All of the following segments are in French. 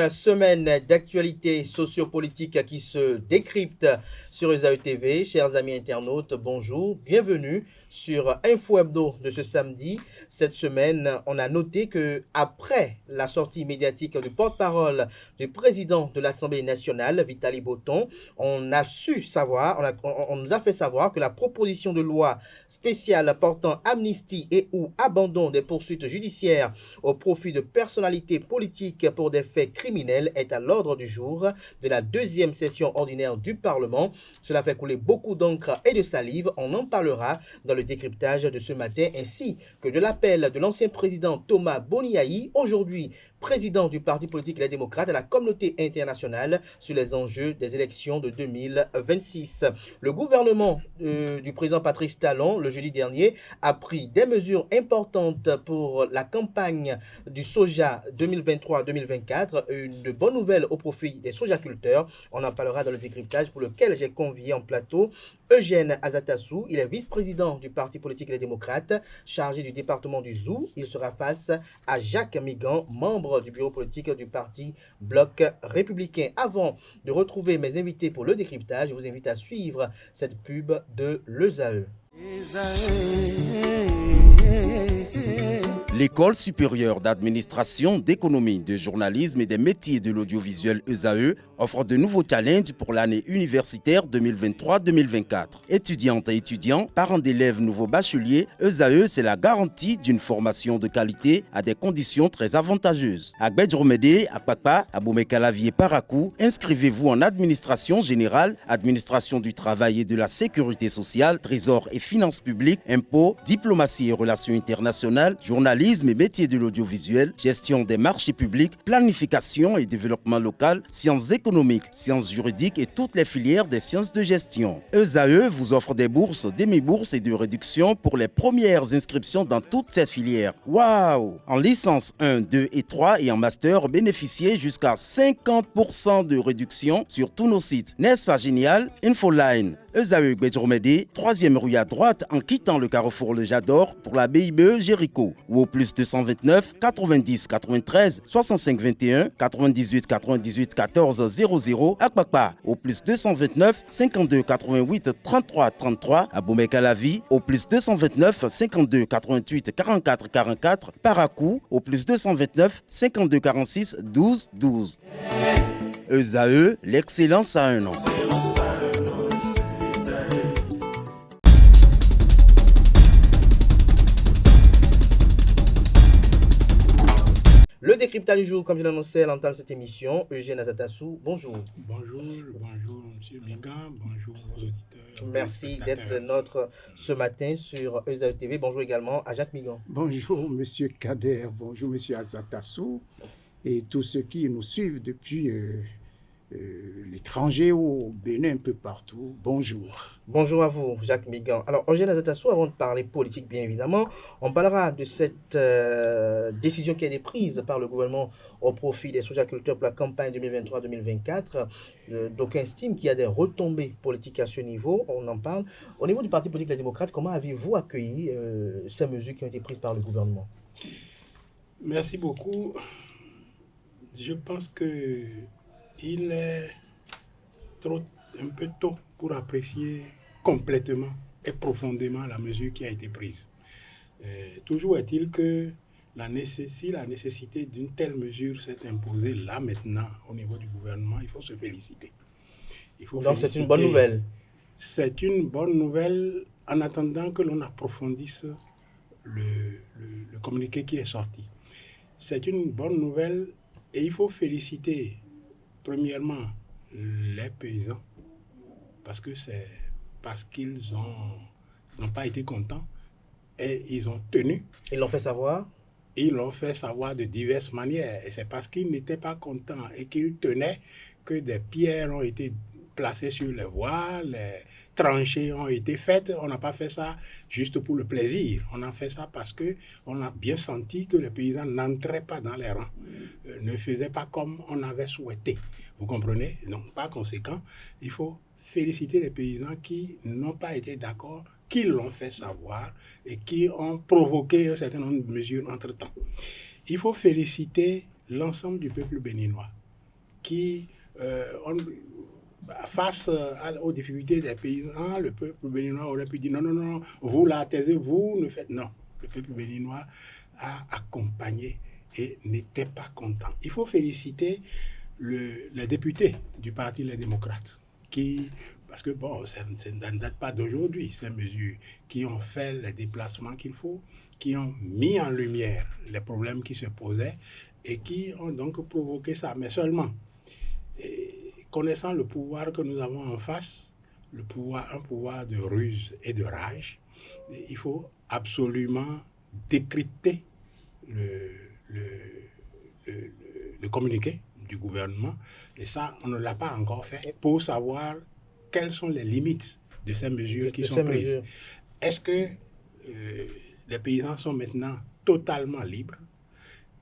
Une semaine d'actualité sociopolitique qui se décrypte sur ESAE TV. Chers amis internautes, bonjour, bienvenue sur Info Hebdo de ce samedi. Cette semaine, on a noté que après la sortie médiatique du porte-parole du président de l'Assemblée nationale, Vitali Boton, on a su savoir, on nous a fait savoir que la proposition de loi spéciale portant amnistie et ou abandon des poursuites judiciaires au profit de personnalités politiques pour des faits criminels est à l'ordre du jour de la deuxième session ordinaire du Parlement. Cela fait couler beaucoup d'encre et de salive. On en parlera dans le décryptage de ce matin, ainsi que de l'appel de l'ancien président Thomas Boniaï, aujourd'hui président du parti politique Les Démocrates, à la communauté internationale sur les enjeux des élections de 2026. Le gouvernement du président Patrice Talon, le jeudi dernier, a pris des mesures importantes pour la campagne du soja 2023-2024. Une bonne nouvelle au profit des sojaculteurs. On en parlera dans le décryptage pour lequel j'ai convié en plateau Eugène Azatassou. Il est vice-président du parti politique Les Démocrates, chargé du département du Zou. Il sera face à Jacques Migan, membre du bureau politique du parti Bloc républicain. Avant de retrouver mes invités pour le décryptage, je vous invite à suivre cette pub de l'ESAE. L'École supérieure d'administration, d'économie, de journalisme et des métiers de l'audiovisuel ESAE offre de nouveaux challenges pour l'année universitaire 2023-2024. Étudiantes et étudiants, parents d'élèves nouveaux bacheliers, ESAE, c'est la garantie d'une formation de qualité à des conditions très avantageuses. À Gbedjromede, à Papa, à Boumekalavi et Parakou, inscrivez-vous en administration générale, administration du travail et de la sécurité sociale, trésor et finances publiques, impôts, diplomatie et relations internationales, journalisme et métiers de l'audiovisuel, gestion des marchés publics, planification et développement local, sciences économiques, sciences juridiques et toutes les filières des sciences de gestion. ESAE vous offre des bourses, demi-bourses et de réductions pour les premières inscriptions dans toutes ces filières. Waouh! En licence 1, 2 et 3 et en master, bénéficiez jusqu'à 50% de réduction sur tous nos sites. N'est-ce pas génial? Infoline. ESAE Gbedjromede, 3e rue à droite en quittant le carrefour Le Jador pour la BIBE Jéricho ou au plus 229 90 93 65 21 98 98 14 00 à Kpakpa au plus 229 52 88 33 33 à Boumekalavi au plus 229 52 88 44 44 Parakou au plus 229 52 46 12 12. ESAE, l'excellence à un nom. Le décryptage du jour, comme je l'annonçais à l'entame de cette émission, Eugène Azatassou, bonjour. Bonjour, M. Migan, bonjour aux auditeurs. Merci d'être de notre ce matin sur ESAE TV. Bonjour également à Jacques Migan. Bonjour M. Kader, bonjour M. Azatassou et tous ceux qui nous suivent depuis l'étranger ou Bénin, un peu partout. Bonjour. Bonjour à vous, Jacques Migan. Alors, Eugène Azatassou, avant de parler politique, bien évidemment, on parlera de cette décision qui a été prise par le gouvernement au profit des sojaculteurs pour la campagne 2023-2024. D'aucuns estiment qu'il y a des retombées politiques à ce niveau. On en parle. Au niveau du Parti politique Les Démocrates, comment avez-vous accueilli ces mesures qui ont été prises par le gouvernement? Merci beaucoup. Je pense qu'il est un peu tôt pour apprécier complètement et profondément la mesure qui a été prise. Toujours est-il que si la nécessité d'une telle mesure s'est imposée là maintenant au niveau du gouvernement, il faut se féliciter. Donc c'est une bonne nouvelle. C'est une bonne nouvelle en attendant que l'on approfondisse le communiqué qui est sorti. C'est une bonne nouvelle et il faut féliciter premièrement les paysans parce qu'ils n'ont pas été contents et ils ont tenu. Ils l'ont fait savoir? Ils l'ont fait savoir de diverses manières. Et c'est parce qu'ils n'étaient pas contents et qu'ils tenaient que des pierres ont été placées sur les voies, les tranchées ont été faites. On n'a pas fait ça juste pour le plaisir. On a fait ça parce qu'on a bien senti que les paysans n'entraient pas dans les rangs, ne faisaient pas comme on avait souhaité. Vous comprenez? Donc, par conséquent, il faut féliciter les paysans qui n'ont pas été d'accord, qui l'ont fait savoir et qui ont provoqué un certain nombre de mesures entre-temps. Il faut féliciter l'ensemble du peuple béninois qui, face aux difficultés des paysans, le peuple béninois aurait pu dire non, non, non, vous là, taisez-vous, ne faites. Non, le peuple béninois a accompagné et n'était pas content. Il faut féliciter les députés du Parti Les Démocrates qui. Parce que, bon, ça ne date pas d'aujourd'hui, ces mesures qui ont fait les déplacements qu'il faut, qui ont mis en lumière les problèmes qui se posaient et qui ont donc provoqué ça. Mais seulement, connaissant le pouvoir que nous avons en face, un pouvoir de ruse et de rage, il faut absolument décrypter le communiqué du gouvernement. Et ça, on ne l'a pas encore fait pour savoir quelles sont les limites de ces mesures qui sont prises. Est-ce que les paysans sont maintenant totalement libres?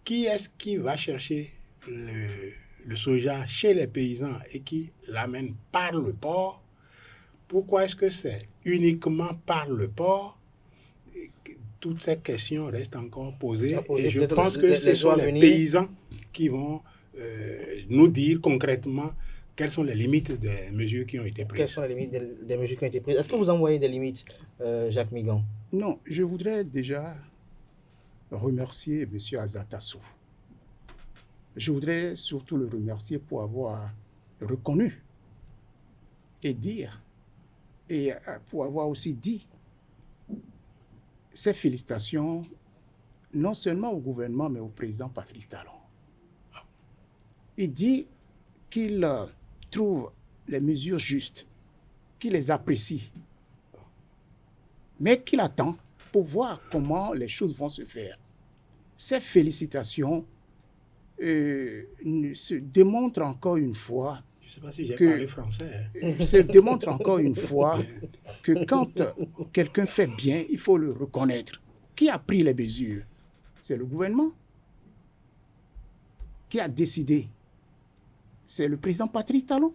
Qui est-ce qui va chercher le soja chez les paysans et qui l'amène par le port? Pourquoi est-ce que c'est uniquement par le port? Toutes ces questions restent encore posées. Et je pense que ce sont les paysans qui vont nous dire concrètement quelles sont les limites des mesures qui ont été prises. Quelles sont les limites des mesures qui ont été prises? Est-ce que vous en voyez des limites, Jacques Migan? Non, je voudrais déjà remercier M. Azatassou. Je voudrais surtout le remercier pour avoir reconnu et dire, et pour avoir aussi dit ses félicitations non seulement au gouvernement, mais au président Patrice Talon. Il dit qu'il trouve les mesures justes, qu'il les apprécie, mais qu'il attend pour voir comment les choses vont se faire. Ces félicitations se démontrent encore une fois. Je ne sais pas si j'ai parlé français. Se démontre encore une fois que quand quelqu'un fait bien, il faut le reconnaître. Qui a pris les mesures? C'est le gouvernement. Qui a décidé? C'est le président Patrice Talon.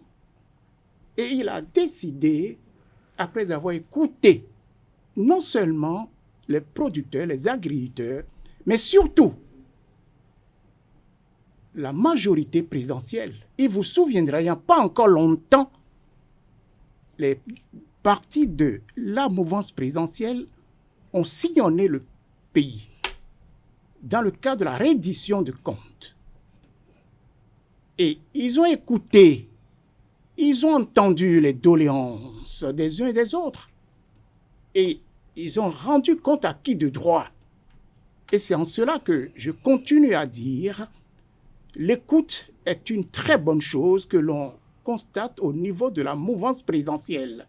Et il a décidé, après avoir écouté non seulement les producteurs, les agriculteurs, mais surtout la majorité présidentielle. Il vous souviendra, il n'y a pas encore longtemps, les partis de la mouvance présidentielle ont sillonné le pays dans le cadre de la reddition de comptes. Et ils ont écouté, ils ont entendu les doléances des uns et des autres. Et ils ont rendu compte à qui de droit. Et c'est en cela que je continue à dire, l'écoute est une très bonne chose que l'on constate au niveau de la mouvance présidentielle.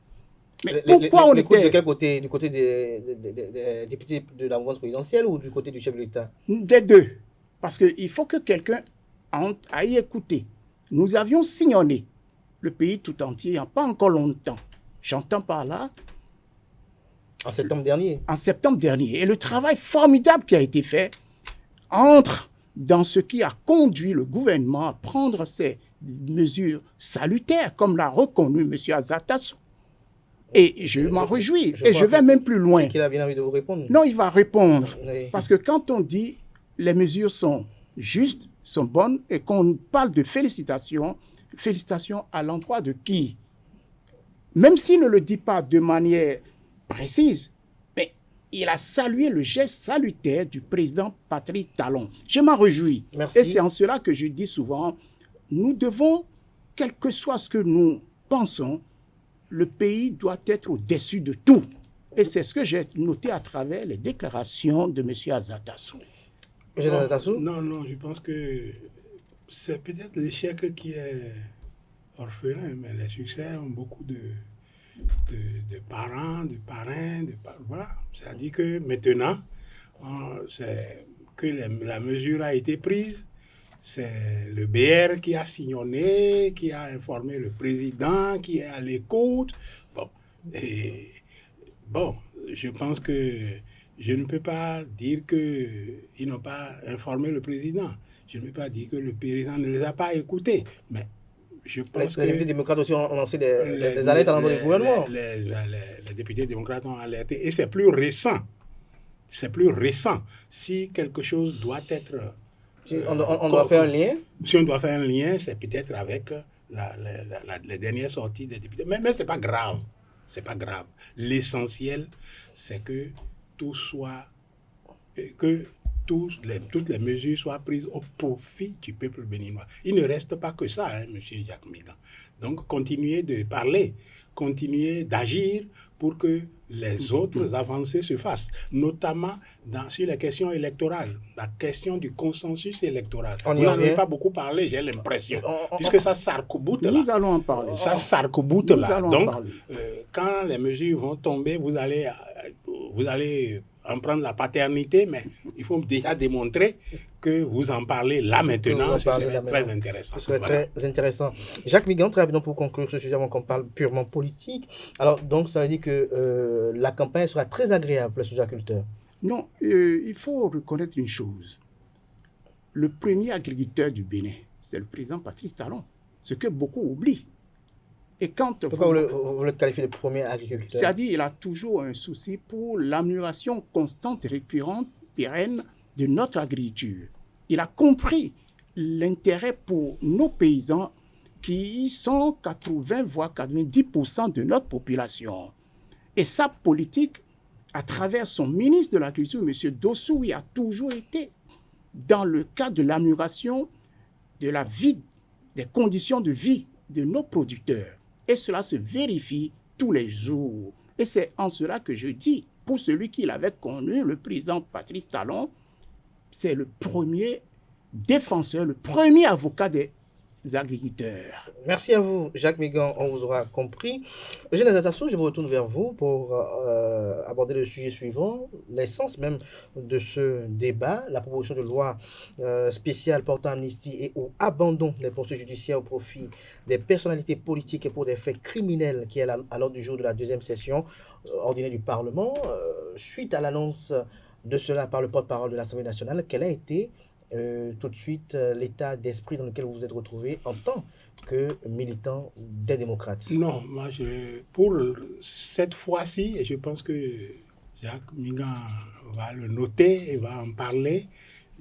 Mais pourquoi on était... De quel côté? Du côté des députés de la mouvance présidentielle ou du côté du chef de l'État? Des deux. Parce qu'il faut que quelqu'un aille écouter. Nous avions sillonné le pays tout entier il n'y a pas encore longtemps. J'entends par là... En septembre dernier. En septembre dernier. Et le travail formidable qui a été fait entre dans ce qui a conduit le gouvernement à prendre ces mesures salutaires, comme l'a reconnu M. Azatassou. Et je m'en réjouis. Et je vais même plus loin. Qu'il a bien envie de vous répondre. Non, il va répondre. Oui. Parce que quand on dit les mesures sont justes, sont bonnes, et qu'on parle de félicitations, félicitations à l'endroit de qui? Même s'il ne le dit pas de manière précise, mais il a salué le geste salutaire du président Patrice Talon. Je m'en réjouis. Merci. Et c'est en cela que je dis souvent, nous devons, quel que soit ce que nous pensons, le pays doit être au-dessus de tout. Et c'est ce que j'ai noté à travers les déclarations de M. Azatassou. M. Azatassou? Non, je pense que c'est peut-être l'échec qui est orphelin, mais les succès ont beaucoup de parents, de parrains, voilà. C'est-à-dire que maintenant, c'est que la mesure a été prise, c'est le BR qui a sillonné, qui a informé le président, qui est à l'écoute. Bon, je pense que je ne peux pas dire qu'ils n'ont pas informé le président. Je ne peux pas dire que le président ne les a pas écoutés, mais je pense que... Les démocrates aussi ont lancé des alertes à l'endroit du gouvernement. Les députés démocrates ont alerté. Et c'est plus récent. C'est plus récent. Si quelque chose doit être On doit faire un lien. Si on doit faire un lien, c'est peut-être avec les dernières sorties des députés. Mais ce n'est pas grave. C'est pas grave. L'essentiel, c'est que tout soit, que toutes les mesures soient prises au profit du peuple béninois. Il ne reste pas que ça, hein, M. Jacques Migan. Donc, continuez de parler, continuez d'agir pour que les autres avancées se fassent, notamment sur les questions électorales, la question du consensus électoral. Vous n'en avez pas beaucoup parlé, j'ai l'impression, puisque ça s'arc-boute là. Nous allons en parler. Ça s'arc-boute là. Donc, quand les mesures vont tomber, vous allez en prendre la paternité, mais il faut déjà démontrer que vous en parlez là maintenant. Ce serait très intéressant. Ce serait très intéressant. Jacques Migan, très rapidement pour conclure ce sujet avant qu'on parle purement politique. Alors, donc, ça veut dire que la campagne sera très agréable pour les sous-agriculteurs. Non, il faut reconnaître une chose. Le premier agriculteur du Bénin, c'est le président Patrice Talon, ce que beaucoup oublient. Et quand pourquoi vous le qualifiez de premier agriculteur? C'est-à-dire qu'il a toujours un souci pour l'amélioration constante, récurrente, pérenne de notre agriculture. Il a compris l'intérêt pour nos paysans qui sont 80 voire 90% de notre population. Et sa politique, à travers son ministre de l'Agriculture, M. Dossoui, a toujours été dans le cadre de l'amélioration de la vie, des conditions de vie de nos producteurs. Et cela se vérifie tous les jours. Et c'est en cela que je dis, pour celui qui l'avait connu, le président Patrice Talon, c'est le premier défenseur, le premier avocat des agriculteurs. Merci à vous, Jacques Migan, on vous aura compris. Eugène Azatassou, je me retourne vers vous pour aborder le sujet suivant, l'essence même de ce débat, la proposition de loi spéciale portant amnistie et ou abandon des poursuites judiciaires au profit des personnalités politiques et pour des faits criminels qui est à l'ordre du jour de la deuxième session ordinaire du Parlement. Suite à l'annonce de cela par le porte-parole de l'Assemblée nationale, quel a été tout de suite l'état d'esprit dans lequel vous vous êtes retrouvé en tant que militant des démocrates? Non, moi, pour cette fois-ci, et je pense que Jacques Migan va le noter et va en parler,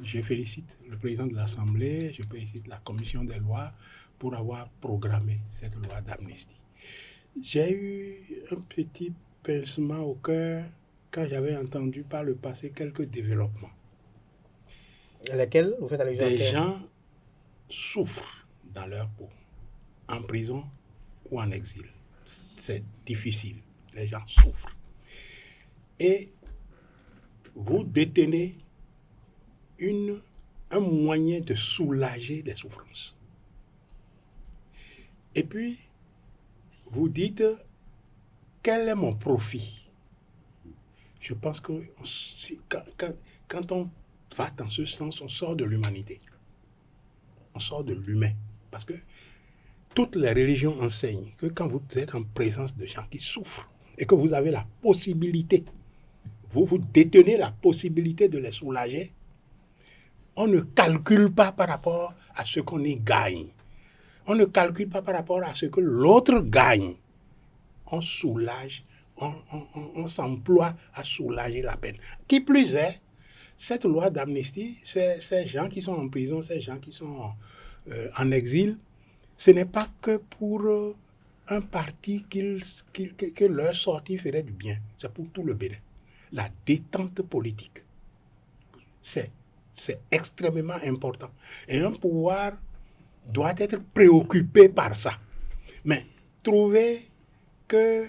je félicite le président de l'Assemblée, je félicite la commission des lois pour avoir programmé cette loi d'amnistie. J'ai eu un petit pincement au cœur quand j'avais entendu par le passé quelques développements. Lesquels vous faites allusion? Des gens souffrent dans leur peau, en prison ou en exil. C'est difficile. Les gens souffrent. Et vous détenez un moyen de soulager les souffrances. Et puis, vous dites, quel est mon profit? Je pense que quand on va dans ce sens, on sort de l'humanité. On sort de l'humain. Parce que toutes les religions enseignent que quand vous êtes en présence de gens qui souffrent et que vous avez la possibilité, vous détenez la possibilité de les soulager, on ne calcule pas par rapport à ce qu'on y gagne. On ne calcule pas par rapport à ce que l'autre gagne. On soulage, on s'emploie à soulager la peine. Qui plus est, cette loi d'amnistie, ces gens qui sont en prison, ces gens qui sont en exil, ce n'est pas que pour un parti que leur sortie ferait du bien. C'est pour tout le Bénin. La détente politique, c'est extrêmement important. Et un pouvoir doit être préoccupé par ça. Mais trouver que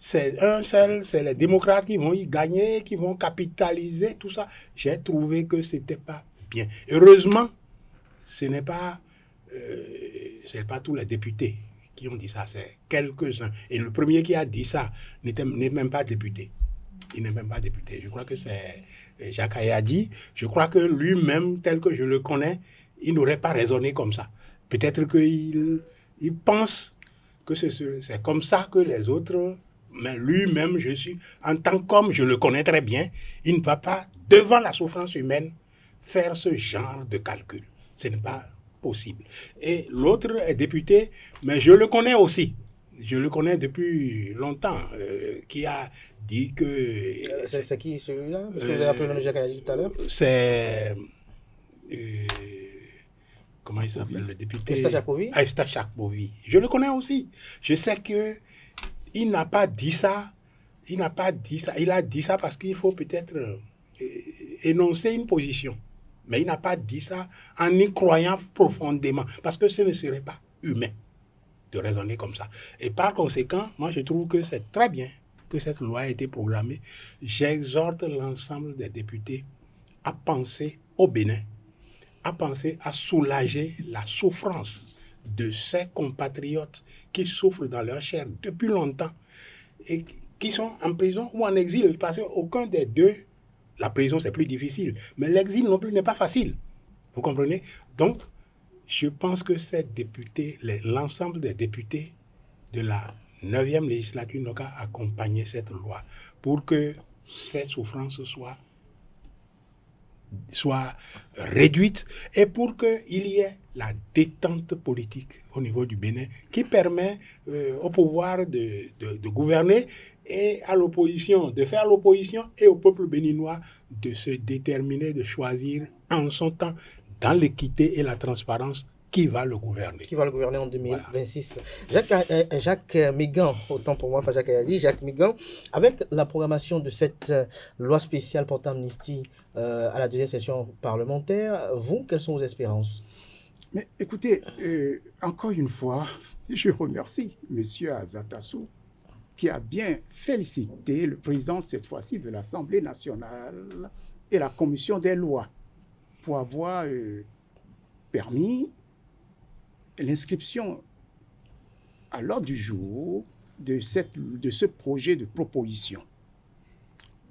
c'est un seul, c'est les démocrates qui vont y gagner, qui vont capitaliser, tout ça. J'ai trouvé que ce n'était pas bien. Heureusement, ce n'est pas tous les députés qui ont dit ça, c'est quelques-uns. Et le premier qui a dit ça n'est même pas député. Il n'est même pas député. Je crois que c'est Jacques Ayadi. Je crois que lui-même, tel que je le connais, il n'aurait pas raisonné comme ça. Peut-être qu'il pense que c'est comme ça que les autres... Mais lui-même, en tant qu'homme, je le connais très bien, il ne va pas, devant la souffrance humaine, faire ce genre de calcul. Ce n'est pas possible. Et l'autre est député, mais je le connais aussi. Je le connais depuis longtemps, qui a dit que... C'est qui celui-là? Parce que vous avez appelé le nom de Jacques Ayadji tout à l'heure. C'est... comment il s'appelle, le député? Eustache Akpovi. Eustache Akpovi. Je le connais aussi. Je sais que il n'a pas dit ça. Il n'a pas dit ça. Il a dit ça parce qu'il faut peut-être énoncer une position. Mais il n'a pas dit ça en y croyant profondément. Parce que ce ne serait pas humain de raisonner comme ça. Et par conséquent, moi je trouve que c'est très bien que cette loi ait été programmée. J'exhorte l'ensemble des députés à penser au Bénin, à penser à soulager la souffrance de ces compatriotes qui souffrent dans leur chair depuis longtemps et qui sont en prison ou en exil, parce qu'aucun des deux, la prison c'est plus difficile, mais l'exil non plus n'est pas facile. Vous comprenez? Donc, je pense que ces députés, l'ensemble des députés de la 9e législature n'ont qu'à accompagner cette loi pour que cette souffrance soit réduite et pour qu'il y ait la détente politique au niveau du Bénin qui permet au pouvoir de gouverner et à l'opposition de faire l'opposition et au peuple béninois de se déterminer, de choisir en son temps dans l'équité et la transparence qui va le gouverner. Qui va le gouverner en 2026. Voilà. Jacques Migan, autant pour moi, pas Jacques Ayadji, Jacques Migan, avec la programmation de cette loi spéciale portant amnistie à la deuxième session parlementaire, vous, quelles sont vos espérances? Mais écoutez, encore une fois, je remercie M. Azatassou qui a bien félicité le président, cette fois-ci, de l'Assemblée nationale et la commission des lois pour avoir permis l'inscription à l'ordre du jour de ce projet de proposition.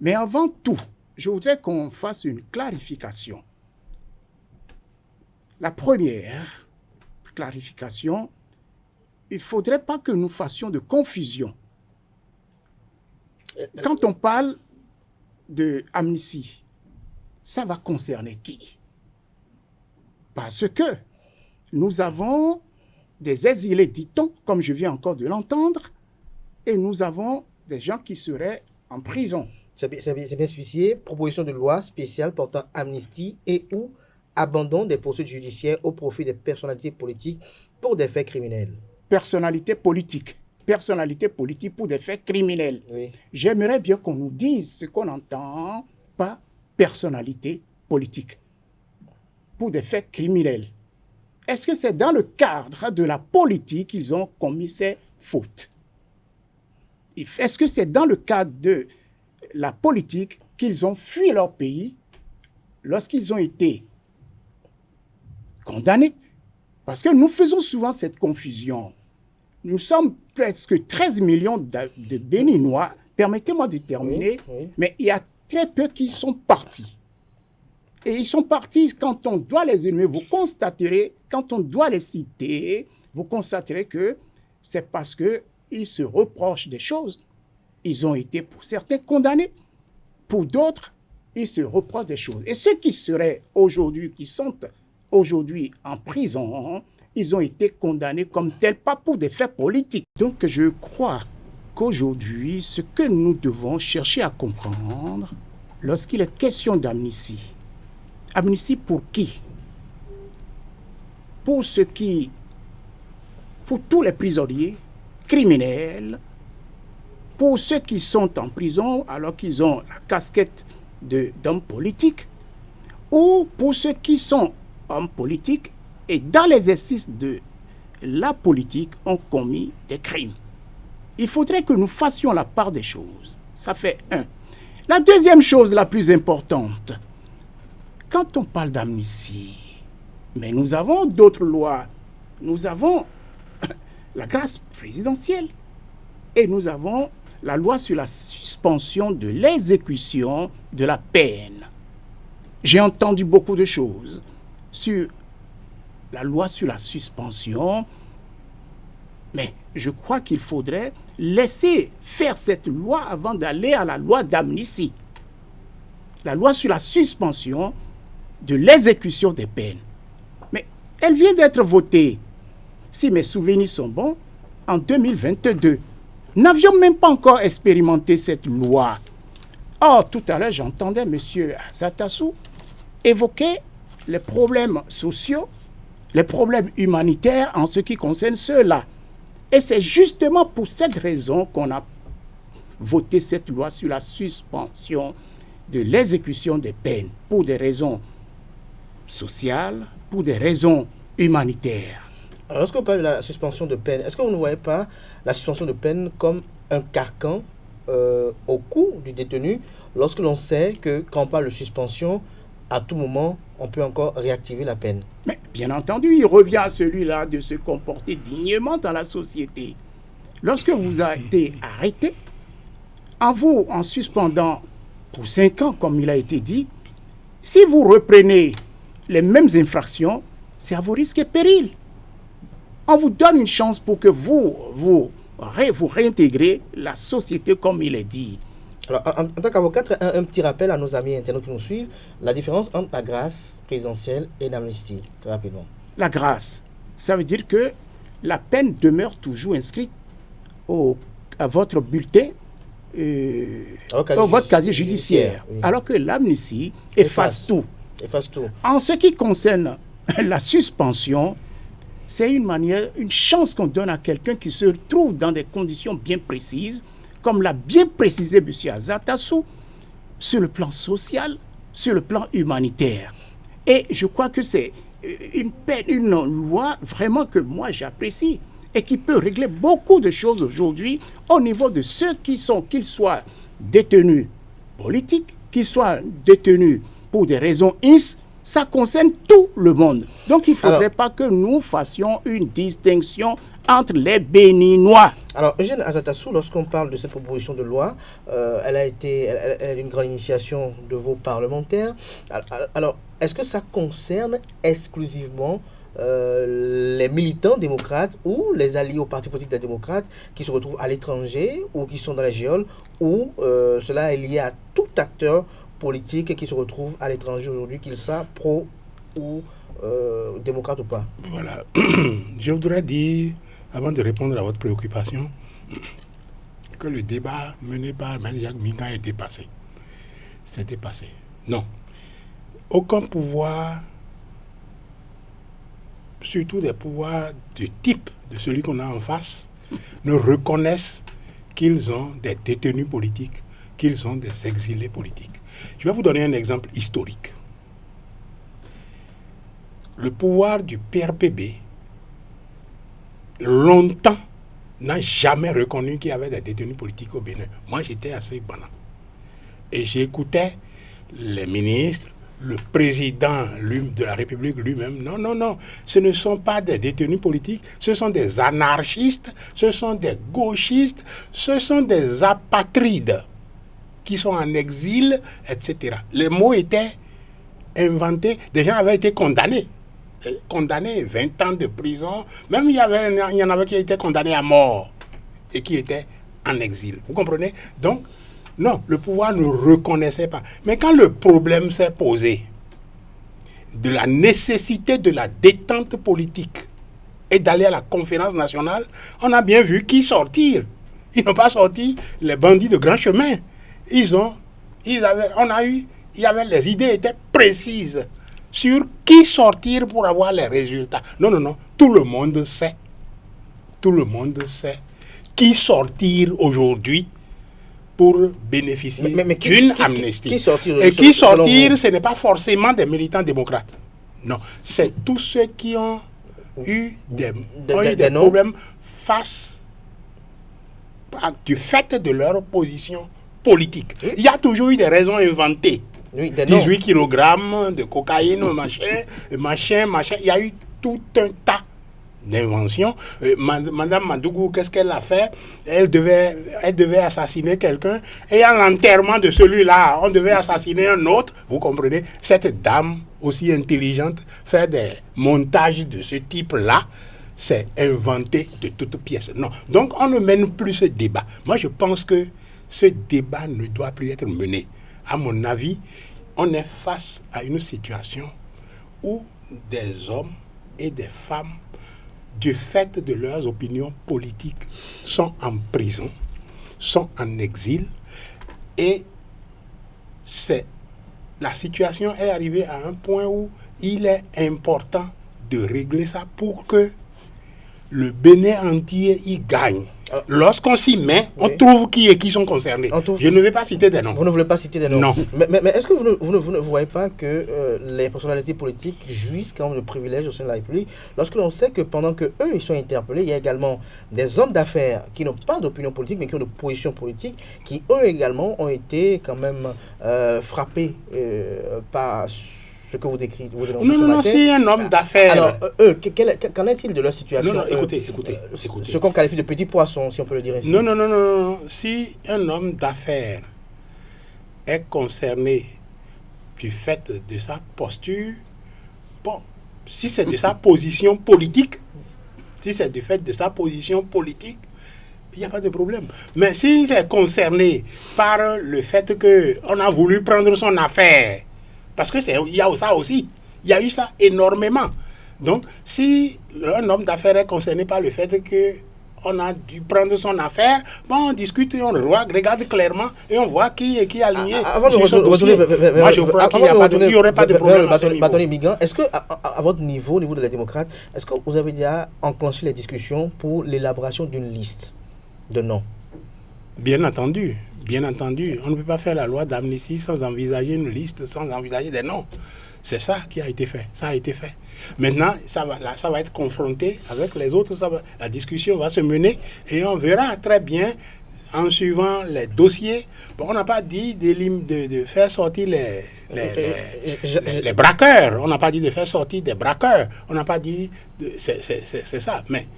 Mais avant tout, je voudrais qu'on fasse une clarification. La première clarification, il ne faudrait pas que nous fassions de confusion. Quand on parle d'amnistie, ça va concerner qui? Parce que nous avons des exilés, dit-on, comme je viens encore de l'entendre, et nous avons des gens qui seraient en prison. C'est bien spécifié, proposition de loi spéciale portant amnistie et ou abandon des poursuites judiciaires au profit des personnalités politiques pour des faits criminels. Personnalité politique pour des faits criminels. Oui. J'aimerais bien qu'on nous dise ce qu'on entend par personnalité politique pour des faits criminels. Est-ce que c'est dans le cadre de la politique qu'ils ont commis ces fautes? Est-ce que c'est dans le cadre de la politique qu'ils ont fui leur pays lorsqu'ils ont été condamnés? Parce que nous faisons souvent cette confusion. Nous sommes presque 13 millions de Béninois. Permettez-moi de terminer. Oui. Mais il y a très peu qui sont partis. Et ils sont partis quand on doit les énumérer. Vous constaterez, quand on doit les citer, vous constaterez que c'est parce qu'ils se reprochent des choses. Ils ont été, pour certains, condamnés. Pour d'autres, ils se reprochent des choses. Et ceux qui seraient aujourd'hui, qui sont aujourd'hui en prison, ils ont été condamnés comme tels, pas pour des faits politiques. Donc je crois qu'aujourd'hui, ce que nous devons chercher à comprendre, lorsqu'il est question d'amnistie, amnistie pour qui? Pour tous les prisonniers criminels, pour ceux qui sont en prison alors qu'ils ont la casquette d'hommes politiques, ou pour ceux qui sont hommes politiques et dans l'exercice de la politique ont commis des crimes. Il faudrait que nous fassions la part des choses. Ça fait un. La deuxième chose la plus importante, quand on parle d'amnistie, mais nous avons d'autres lois. Nous avons la grâce présidentielle et nous avons la loi sur la suspension de l'exécution de la peine. J'ai entendu beaucoup de choses sur la loi sur la suspension, mais je crois qu'il faudrait laisser faire cette loi avant d'aller à la loi d'amnistie. La loi sur la suspension de l'exécution des peines. Mais elle vient d'être votée. Si mes souvenirs sont bons, en 2022. N'avions même pas encore expérimenté cette loi. Or, tout à l'heure, j'entendais M. Zatassou évoquer les problèmes sociaux, les problèmes humanitaires en ce qui concerne ceux-là. Et c'est justement pour cette raison qu'on a voté cette loi sur la suspension de l'exécution des peines pour des raisons sociales, pour des raisons humanitaires. Alors, lorsqu'on parle de la suspension de peine, est-ce que vous ne voyez pas la suspension de peine comme un carcan au cou du détenu lorsque l'on sait que quand on parle de suspension, à tout moment, on peut encore réactiver la peine? Mais bien entendu, il revient à celui-là de se comporter dignement dans la société. Lorsque vous avez été arrêté, en suspendant pour 5 ans, comme il a été dit, si vous reprenez les mêmes infractions, c'est à vos risques et périls. On vous donne une chance pour que vous réintégrez la société comme il est dit. Alors, en tant qu'avocat, un petit rappel à nos amis internautes qui nous suivent, la différence entre la grâce présidentielle et l'amnistie, très rapidement. La grâce, ça veut dire que la peine demeure toujours inscrite à votre bulletin, votre casier judiciaire, oui. Alors que l'amnistie efface tout. En ce qui concerne la suspension, c'est une chance qu'on donne à quelqu'un qui se trouve dans des conditions bien précises, comme l'a bien précisé M. Zatassou, sur le plan social, sur le plan humanitaire. Et je crois que c'est une loi vraiment que moi j'apprécie et qui peut régler beaucoup de choses aujourd'hui au niveau de ceux qu'ils soient détenus politiques, qu'ils soient détenus pour des raisons ça concerne tout le monde. Donc il ne faudrait pas que nous fassions une distinction entre les Béninois. Alors, Eugène Azatassou, lorsqu'on parle de cette proposition de loi, elle a une grande initiation de vos parlementaires. Alors, est-ce que ça concerne exclusivement les militants démocrates ou les alliés au parti politique des démocrates qui se retrouvent à l'étranger ou qui sont dans les geôles, ou cela est lié à tout acteur politique qui se retrouve à l'étranger aujourd'hui, qu'il soit pro ou démocrate ou pas? Voilà. Je voudrais dire, avant de répondre à votre préoccupation, que le débat mené par Jacques Minga était passé. C'était passé. Non. Aucun pouvoir, surtout des pouvoirs du type de celui qu'on a en face, ne reconnaissent qu'ils ont des détenus politiques, qu'ils ont des exilés politiques. Je vais vous donner un exemple historique. Le pouvoir du PRPB, longtemps, n'a jamais reconnu qu'il y avait des détenus politiques au Bénin. Moi, j'étais assez banal. Et j'écoutais les ministres, le président de la République lui-même. Non, ce ne sont pas des détenus politiques, ce sont des anarchistes, ce sont des gauchistes, ce sont des apatrides qui sont en exil, etc. Les mots étaient inventés, des gens avaient été condamnés 20 ans de prison, même il y en avait qui étaient condamnés à mort et qui étaient en exil. Vous comprenez? Donc, non, le pouvoir ne reconnaissait pas. Mais quand le problème s'est posé de la nécessité de la détente politique et d'aller à la conférence nationale, on a bien vu qui sortir. Ils n'ont pas sorti les bandits de grand chemin. Les idées étaient précises sur qui sortir pour avoir les résultats. Non, tout le monde sait qui sortir aujourd'hui pour bénéficier d'une amnistie. Qui sortir, ce n'est pas forcément des militants démocrates. Non, c'est tous ceux qui ont eu des problèmes du fait de leur position politique. Oui. Il y a toujours eu des raisons inventées. Oui, 18 kg de cocaïne, machin. Il y a eu tout un tas d'inventions. Madame Madougou, qu'est-ce qu'elle a fait? Elle devait assassiner quelqu'un. Et à l'enterrement de celui-là, on devait assassiner un autre. Vous comprenez? Cette dame, aussi intelligente, fait des montages de ce type-là. C'est inventé de toutes pièces. Non. Donc, on ne mène plus ce débat. Moi, je pense que ce débat ne doit plus être mené. À mon avis, on est face à une situation où des hommes et des femmes du fait de leurs opinions politiques, sont en prison, sont en exil, et la situation est arrivée à un point où il est important de régler ça pour que le Bénin entier y gagne. Lorsqu'on s'y met, on trouve qui sont concernés. Je ne vais pas citer des noms. Vous ne voulez pas citer des noms? Non. Mais est-ce que vous ne voyez pas que les personnalités politiques jouissent quand même de privilèges au sein de la République, lorsque l'on sait que pendant qu'eux, ils sont interpellés, il y a également des hommes d'affaires qui n'ont pas d'opinion politique, mais qui ont de position politique, qui eux également ont été quand même frappés par ce que vous décrivez. Non, c'est un homme d'affaires. Alors, eux, qu'en est-il de leur situation? Non, écoutez. Ce qu'on qualifie de petits poissons, si on peut le dire ainsi. Non. Si un homme d'affaires est concerné du fait de sa posture, bon, si c'est de sa position politique, il n'y a pas de problème. Mais s'il est concerné par le fait qu'on a voulu prendre son affaire, parce que il y a ça aussi. Il y a eu ça énormément. Donc, si un homme d'affaires est concerné par le fait qu'on a dû prendre son affaire, bon, on discute, on regarde clairement et on voit qui est aligné. Avant de retourner moi, je crois qu'il n'y aurait pas de problème à ce niveau. Bâtonnier Migan, est-ce que, à votre niveau, au niveau de la démocrate, est-ce que vous avez déjà enclenché les discussions pour l'élaboration d'une liste de noms? Bien entendu. On ne peut pas faire la loi d'amnistie sans envisager une liste, sans envisager des noms. C'est ça qui a été fait. Ça a été fait. Maintenant, ça va être confronté avec les autres. La discussion va se mener et on verra très bien, en suivant les dossiers. Bon, on n'a pas dit de faire sortir les braqueurs. On n'a pas dit de faire sortir des braqueurs. On n'a pas dit... C'est ça. Mais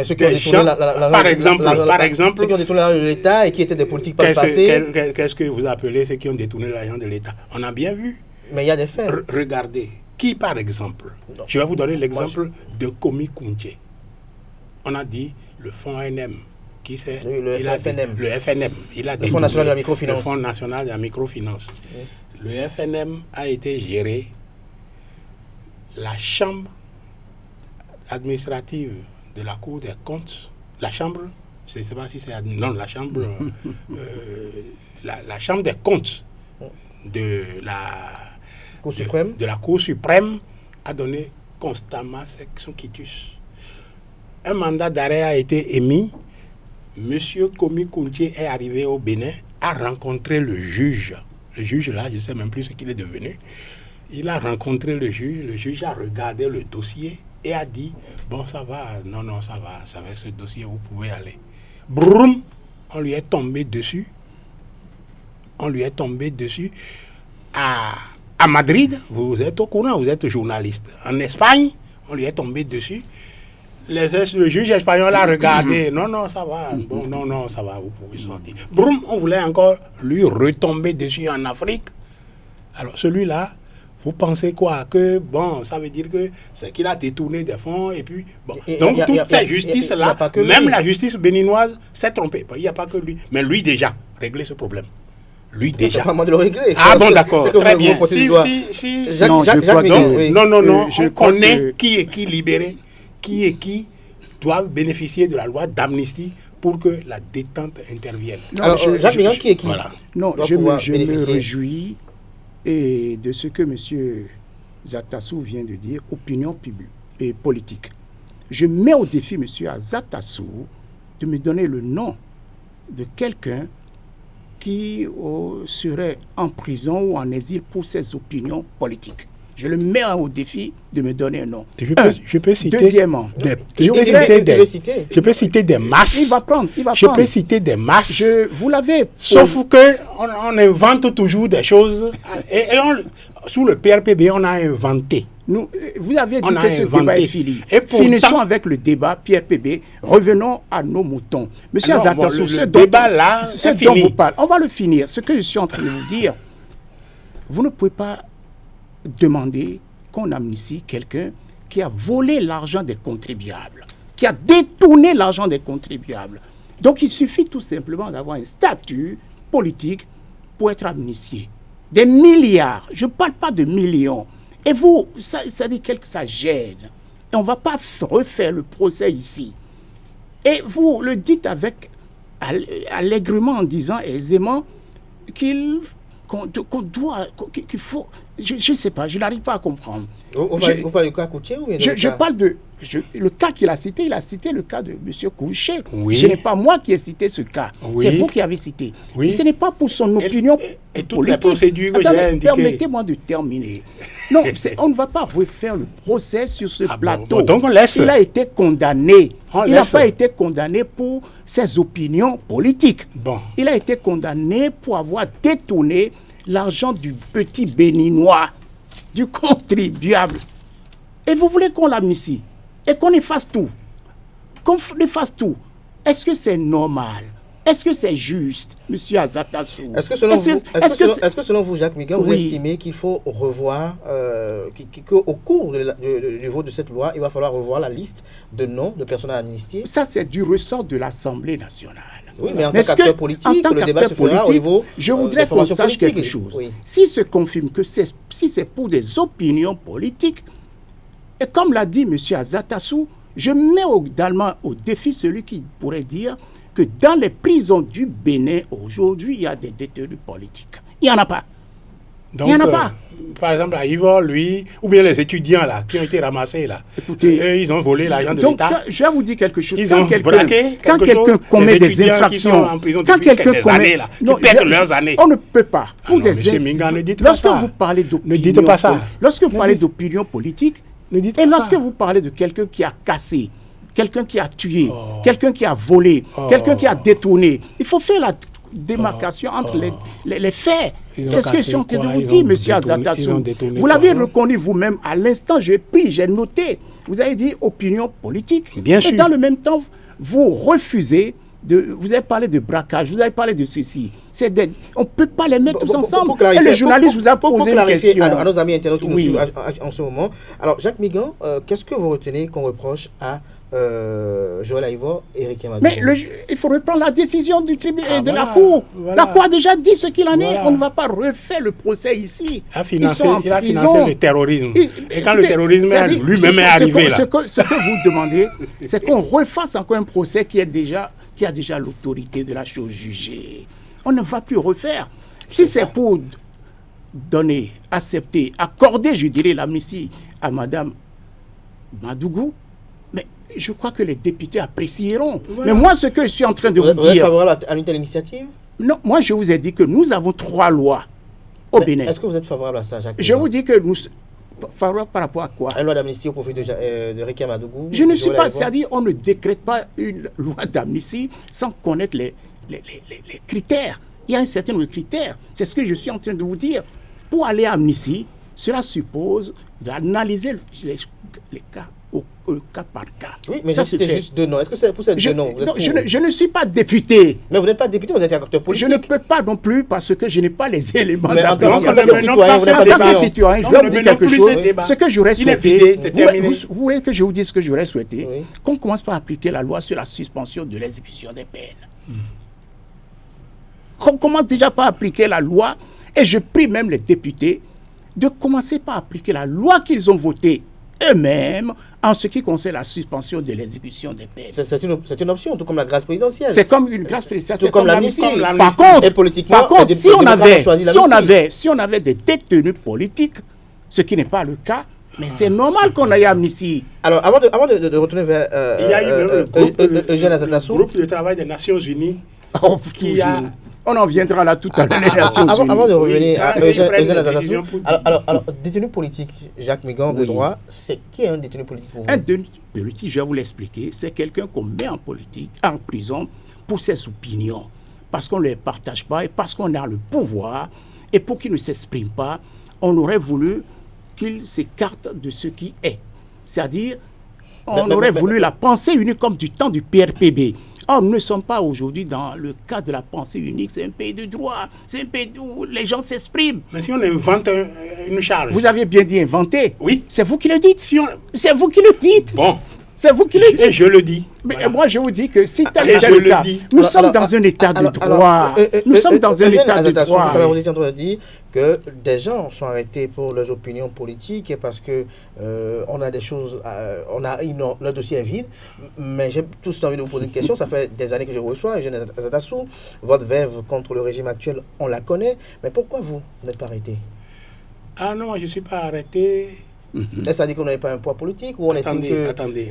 ceux qui ont détourné par exemple, ceux qui ont détourné l'argent de l'État et qui étaient des politiques par le passé. Qu'est-ce que vous appelez ceux qui ont détourné l'argent de l'État? On a bien vu. Mais il y a des faits. Regardez. Qui, par exemple? Non. Je vais vous donner l'exemple de Komi Kounché. On a dit le fonds NM. Qui c'est? Le FNM. Le FNM. Le Fonds national de la microfinance. Le Fonds national de la microfinance. Oui. Le FNM a été géré. La chambre administrative de la Cour des comptes, la chambre, je ne sais pas si c'est... Non, la chambre... la chambre des comptes de la Cour suprême a donné constamment son quitus. Un mandat d'arrêt a été émis. Monsieur Komi Kounché est arrivé au Bénin, a rencontré le juge. Le juge là, je ne sais même plus ce qu'il est devenu. Il a rencontré le juge a regardé le dossier et a dit, bon, ça va, non, ça va, avec ce dossier, vous pouvez aller. Broum, on lui est tombé dessus. À Madrid, vous êtes au courant, vous êtes journaliste. En Espagne, on lui est tombé dessus. Le juge espagnol a regardé, non, ça va, bon, non, ça va, vous pouvez sortir. Broum, on voulait encore lui retomber dessus en Afrique. Alors, celui-là, vous pensez quoi? Que, bon, ça veut dire que c'est qu'il a détourné des fonds et puis... Bon. Donc, toute cette justice-là, même la justice béninoise s'est trompée. Bon, il n'y a pas que lui. Mais lui, déjà, régler ce problème. Lui, déjà. C'est pas moi de le régler. Ah bon, d'accord, très bien. Non, on connaît qui est qui libéré, qui est qui doivent bénéficier de la loi d'amnistie pour que la détente intervienne. Alors, Jacques Migan, qui est qui? Voilà. Non, je me réjouis et de ce que M. Zatassou vient de dire, opinion publique et politique. Je mets au défi M. Zatassou de me donner le nom de quelqu'un qui serait en prison ou en exil pour ses opinions politiques. Je le mets au défi de me donner un nom. Je peux citer deuxièmement, je peux citer des masses. Il va prendre. Je peux citer des masses. Vous l'avez. Sauf qu'on invente toujours des choses. Et sous le PRPB, on a inventé. Vous avez dit que ce débat est fini. Finissons avec le débat PRPB. Revenons à nos moutons. Monsieur Zatassou, ce débat-là, c'est fini. Vous parlez, on va le finir. Ce que je suis en train de vous dire, vous ne pouvez pas demander qu'on amnistie quelqu'un qui a volé l'argent des contribuables, qui a détourné l'argent des contribuables. Donc il suffit tout simplement d'avoir un statut politique pour être amnistié. Des milliards, je ne parle pas de millions. Et vous, ça dit que ça gêne. Et on ne va pas refaire le procès ici. Et vous le dites avec allègrement en disant aisément qu'il faut... Je ne sais pas, je n'arrive pas à comprendre. Vous parlez du cas Kouché ou bien je parle de... le cas qu'il a cité le cas de M. Kouché. Oui. Ce n'est pas moi qui ai cité ce cas. Oui. C'est vous qui avez cité. Oui. Et ce n'est pas pour son opinion et toutes politique. les procédures que j'ai indiquées. Permettez-moi de terminer. Non, on ne va pas refaire le procès sur ce plateau. Bon, donc on laisse. Il a été condamné. Il n'a laisse. pas été condamné pour ses opinions politiques. Bon. Il a été condamné pour avoir détourné l'argent du petit béninois, du contribuable. Et vous voulez qu'on l'amnistie et qu'on efface tout. Qu'on efface tout. Est-ce que c'est normal? Est-ce que c'est juste, M. Azatassou? Est-ce que selon vous, Jacques Migan, vous estimez qu'il faut revoir, qu'au cours du vote de cette loi, il va falloir revoir la liste de noms de personnes à amnistier? Ça, c'est du ressort de l'Assemblée nationale. Oui, mais en tant qu'acteur politique, le débat se fera au niveau je voudrais qu'on sache quelque chose. Oui. Si se confirme que si c'est pour des opinions politiques, et comme l'a dit M. Azatassou, je mets également au défi celui qui pourrait dire que dans les prisons du Bénin, aujourd'hui, il y a des détenus politiques. Il n'y en a pas. Donc, il n'y en a pas. Par exemple, à Yvon, lui, ou bien les étudiants là, qui ont été ramassés là, écoutez, eux, ils ont volé l'argent de donc, l'État. Je vais vous dire quelque chose. Ils ont braqué quand quelqu'un commet des infractions, quand quelqu'un commet là, ils perdent leurs années. On ne peut pas. Pour des Minga, ne dites pas ça. Lorsque vous parlez d'opinion, ne dites pas ça. Lorsque vous parlez d'opinion politique, et lorsque vous parlez de quelqu'un qui a cassé, quelqu'un qui a tué, quelqu'un qui a volé, quelqu'un qui a détourné, il faut faire la démarcation entre les faits. C'est ce que je suis en train de vous dire, M. Azatassou. Vous l'avez reconnu vous-même à l'instant, j'ai noté. Vous avez dit opinion politique. Bien sûr. Et dans le même temps, vous refusez vous avez parlé de braquage, vous avez parlé de ceci. On ne peut pas les mettre tous ensemble. Et le journaliste vous a posé une question. À nos amis internautes qui nous suivent en ce moment. Alors, Jacques Migan, qu'est-ce que vous retenez qu'on reproche à Joël Aïvo et Eric Amadou? Mais il faut reprendre la décision du tribunal de la Cour. La Cour a déjà dit ce qu'il en est. On ne va pas refaire le procès ici. Il a financé le terrorisme. Et quand le terrorisme lui-même est arrivé là. Ce que vous demandez, c'est qu'on refasse encore un procès qui a déjà l'autorité de la chose jugée. On ne va plus refaire. Si c'est pour donner, accepter, accorder, je dirais, l'amnistie à Mme Madougou, mais je crois que les députés apprécieront. Voilà. Mais moi, ce que je suis en train de vous dire... Vous êtes favorable à une telle initiative? Non, moi, je vous ai dit que nous avons 3 lois au Bénin. Est-ce que vous êtes favorable à ça, Jacques? Je vous dis que nous... Favorable par rapport à quoi? Une loi d'amnistie au profit de Ricky Madougou? Je ne suis pas... C'est-à-dire, on ne décrète pas une loi d'amnistie sans connaître les critères. Il y a un certain nombre de critères. C'est ce que je suis en train de vous dire. Pour aller à amnistie, cela suppose d'analyser les cas au cas par cas. Oui, mais c'était juste 2 noms. Est-ce que c'est pour ces 2 noms? Je ne suis pas député. Mais vous n'êtes pas député, vous êtes acteur politique. Je ne peux pas non plus parce que je n'ai pas les éléments d'appréciation. En tant que citoyen, je vais vous dire quelque chose. Ce que j'aurais souhaité, vous voulez que je vous dise ce que j'aurais souhaité? Qu'on commence par appliquer la loi sur la suspension de l'exécution des peines. On commence déjà par appliquer la loi, et je prie même les députés de commencer par appliquer la loi qu'ils ont votée eux-mêmes en ce qui concerne la suspension de l'exécution des peines. C'est une option, tout comme la grâce présidentielle. C'est comme une grâce présidentielle. C'est comme l'amnistie. Par contre, si on avait des détenus politiques, ce qui n'est pas le cas, mais c'est normal qu'on aille amnistie. Alors, avant de retourner vers il y a eu Eugène Azatassou, le groupe de travail des Nations Unies qui a... On en viendra là tout à l'heure. Avant de revenir à Eugène Azatassou, alors, détenu politique, Jacques Migan, de droit, qui est un détenu politique pour vous? Un détenu politique, je vais vous l'expliquer, c'est quelqu'un qu'on met en politique, en prison, pour ses opinions, parce qu'on ne les partage pas et parce qu'on a le pouvoir, et pour qu'il ne s'exprime pas, on aurait voulu qu'il s'écarte de ce qui est. C'est-à-dire, on aurait voulu la pensée unique comme du temps du PRPB. Or, nous ne sommes pas aujourd'hui dans le cadre de la pensée unique. C'est un pays de droit. C'est un pays où les gens s'expriment. Mais si on invente une charge... Vous avez bien dit inventer. Oui. C'est vous qui le dites. Si on... C'est vous qui le dites. Bon. C'est vous qui le dites. Et je le dis. Mais Voilà. moi, je vous dis que si tel Et est je le le cas, dis. nous sommes dans un état de droit. Nous sommes dans un état de droit. Vous étiez en train de dire que des gens sont arrêtés pour leurs opinions politiques et parce que on a des choses, leur dossier est vide. Mais j'ai tout envie de vous poser une question. Ça fait des années que je vous reçois, Eugène Azatassou. Votre verve contre le régime actuel, on la connaît. Mais pourquoi vous n'êtes pas arrêté? Ah non, je ne suis pas arrêté. Est-ce que ça dit qu'on n'avait pas un poids politique ou on estime que... Attendez.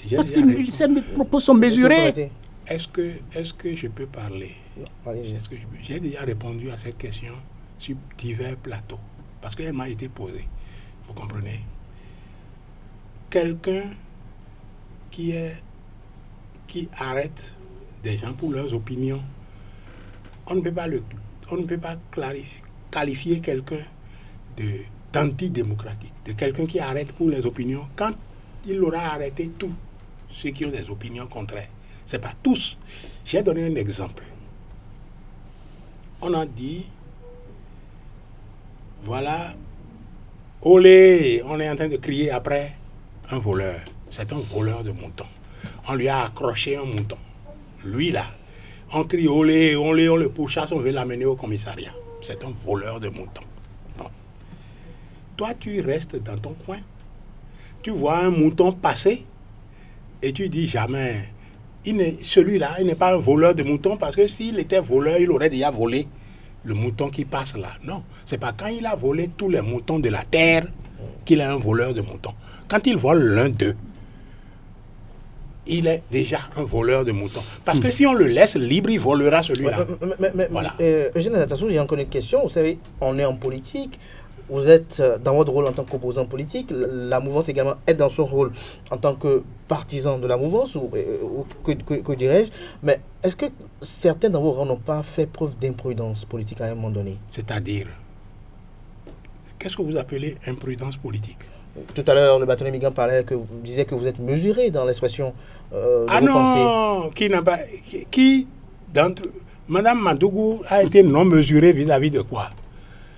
J'ai Parce dit arrêté. que ces propos sont mesurés. Est-ce que je peux parler? Non, allez-y. J'ai déjà répondu à cette question sur divers plateaux. Parce qu'elle m'a été posée. Vous comprenez? Quelqu'un qui arrête des gens pour leurs opinions, on ne peut pas qualifier quelqu'un d'antidémocratique, de quelqu'un qui arrête pour les opinions, quand il aura arrêté tous ceux qui ont des opinions contraires. Ce n'est pas tous. J'ai donné un exemple. On a dit, voilà, olé, on est en train de crier après un voleur. C'est un voleur de moutons. On lui a accroché un mouton. Lui là, on crie olé, on le pourchasse, on veut l'amener au commissariat. C'est un voleur de moutons. Bon. Toi, tu restes dans ton coin. Tu vois un mouton passer et tu dis jamais, celui-là, il n'est pas un voleur de moutons parce que s'il était voleur, il aurait déjà volé le mouton qui passe là. Non, c'est pas quand il a volé tous les moutons de la terre qu'il est un voleur de moutons. Quand il vole l'un d'eux, il est déjà un voleur de moutons. Parce que si on le laisse libre, il volera celui-là. Mais Voilà. Eugène Azatassou, j'ai encore une question. Vous savez, on est en politique. Vous êtes dans votre rôle en tant qu'opposant politique. La mouvance également est dans son rôle en tant que partisan de la mouvance, ou que dirais-je. Mais est-ce que certains d'entre vous n'ont pas fait preuve d'imprudence politique à un moment donné? C'est-à-dire, qu'est-ce que vous appelez imprudence politique? Tout à l'heure, le bâtonnier Migan disait que vous êtes mesuré dans l'expression de Ah vos pensées. non, Madame Madougou a été non mesurée vis-à-vis de quoi?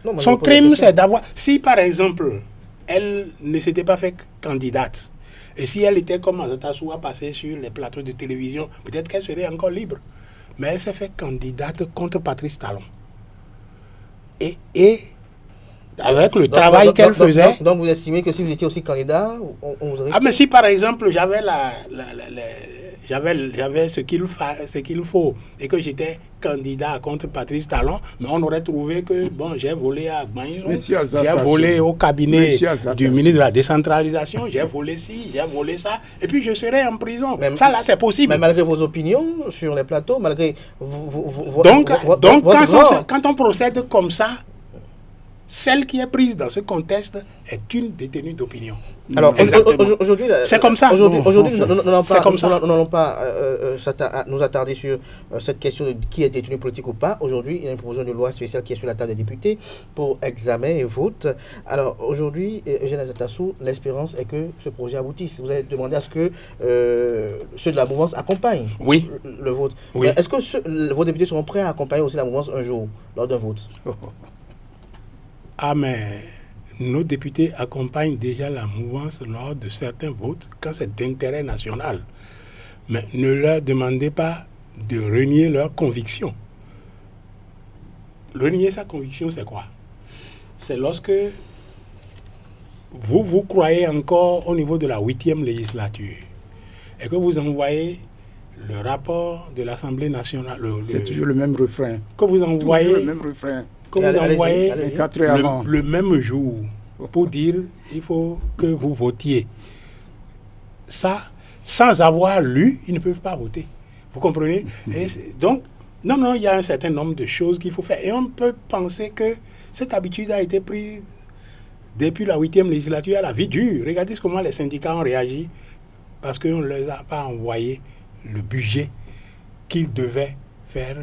Non, moi, je Son vous pose la crime, question. c'est d'avoir... Si, par exemple, elle ne s'était pas fait candidate, et si elle était comme Azatassou à passer sur les plateaux de télévision, peut-être qu'elle serait encore libre. Mais elle s'est fait candidate contre Patrice Talon. Et avec le travail qu'elle faisait... Donc, vous estimez que si vous étiez aussi candidat, on vous aurait... Ah, mais si, par exemple, j'avais j'avais ce qu'il faut et que j'étais candidat contre Patrice Talon, mais on aurait trouvé que bon, j'ai volé à Gbaïso, j'ai volé au cabinet du ministre de la décentralisation, j'ai volé ci, j'ai volé ça, et puis je serai en prison. Mais, ça là, c'est possible. Mais malgré vos opinions sur les plateaux, malgré quand on procède comme ça, celle qui est prise dans ce contexte est une détenue d'opinion. Alors aujourd'hui, c'est comme ça. Aujourd'hui, nous n'allons pas nous attarder sur cette question de qui est détenu politique ou pas. Aujourd'hui, il y a une proposition de loi spéciale qui est sur la table des députés pour examen et vote. Alors aujourd'hui, Eugène Azatassou, l'espérance est que ce projet aboutisse. Vous avez demandé à ce que ceux de la mouvance accompagnent le vote. Oui. Est-ce que vos députés seront prêts à accompagner aussi la mouvance un jour lors d'un vote? Ah, mais nos députés accompagnent déjà la mouvance lors de certains votes quand c'est d'intérêt national. Mais ne leur demandez pas de renier leurs convictions. Renier sa conviction, c'est quoi? C'est lorsque vous croyez encore au niveau de la 8e législature et que vous envoyez le rapport de l'Assemblée nationale. C'est toujours le même refrain. Que vous envoyez le même refrain. Que vous envoyez le même jour pour dire il faut que vous votiez. Ça, sans avoir lu, ils ne peuvent pas voter. Vous comprenez? Et donc, non, il y a un certain nombre de choses qu'il faut faire. Et on peut penser que cette habitude a été prise depuis la 8e législature à la vie dure. Regardez comment les syndicats ont réagi parce qu'on ne leur a pas envoyé le budget qu'ils devaient faire,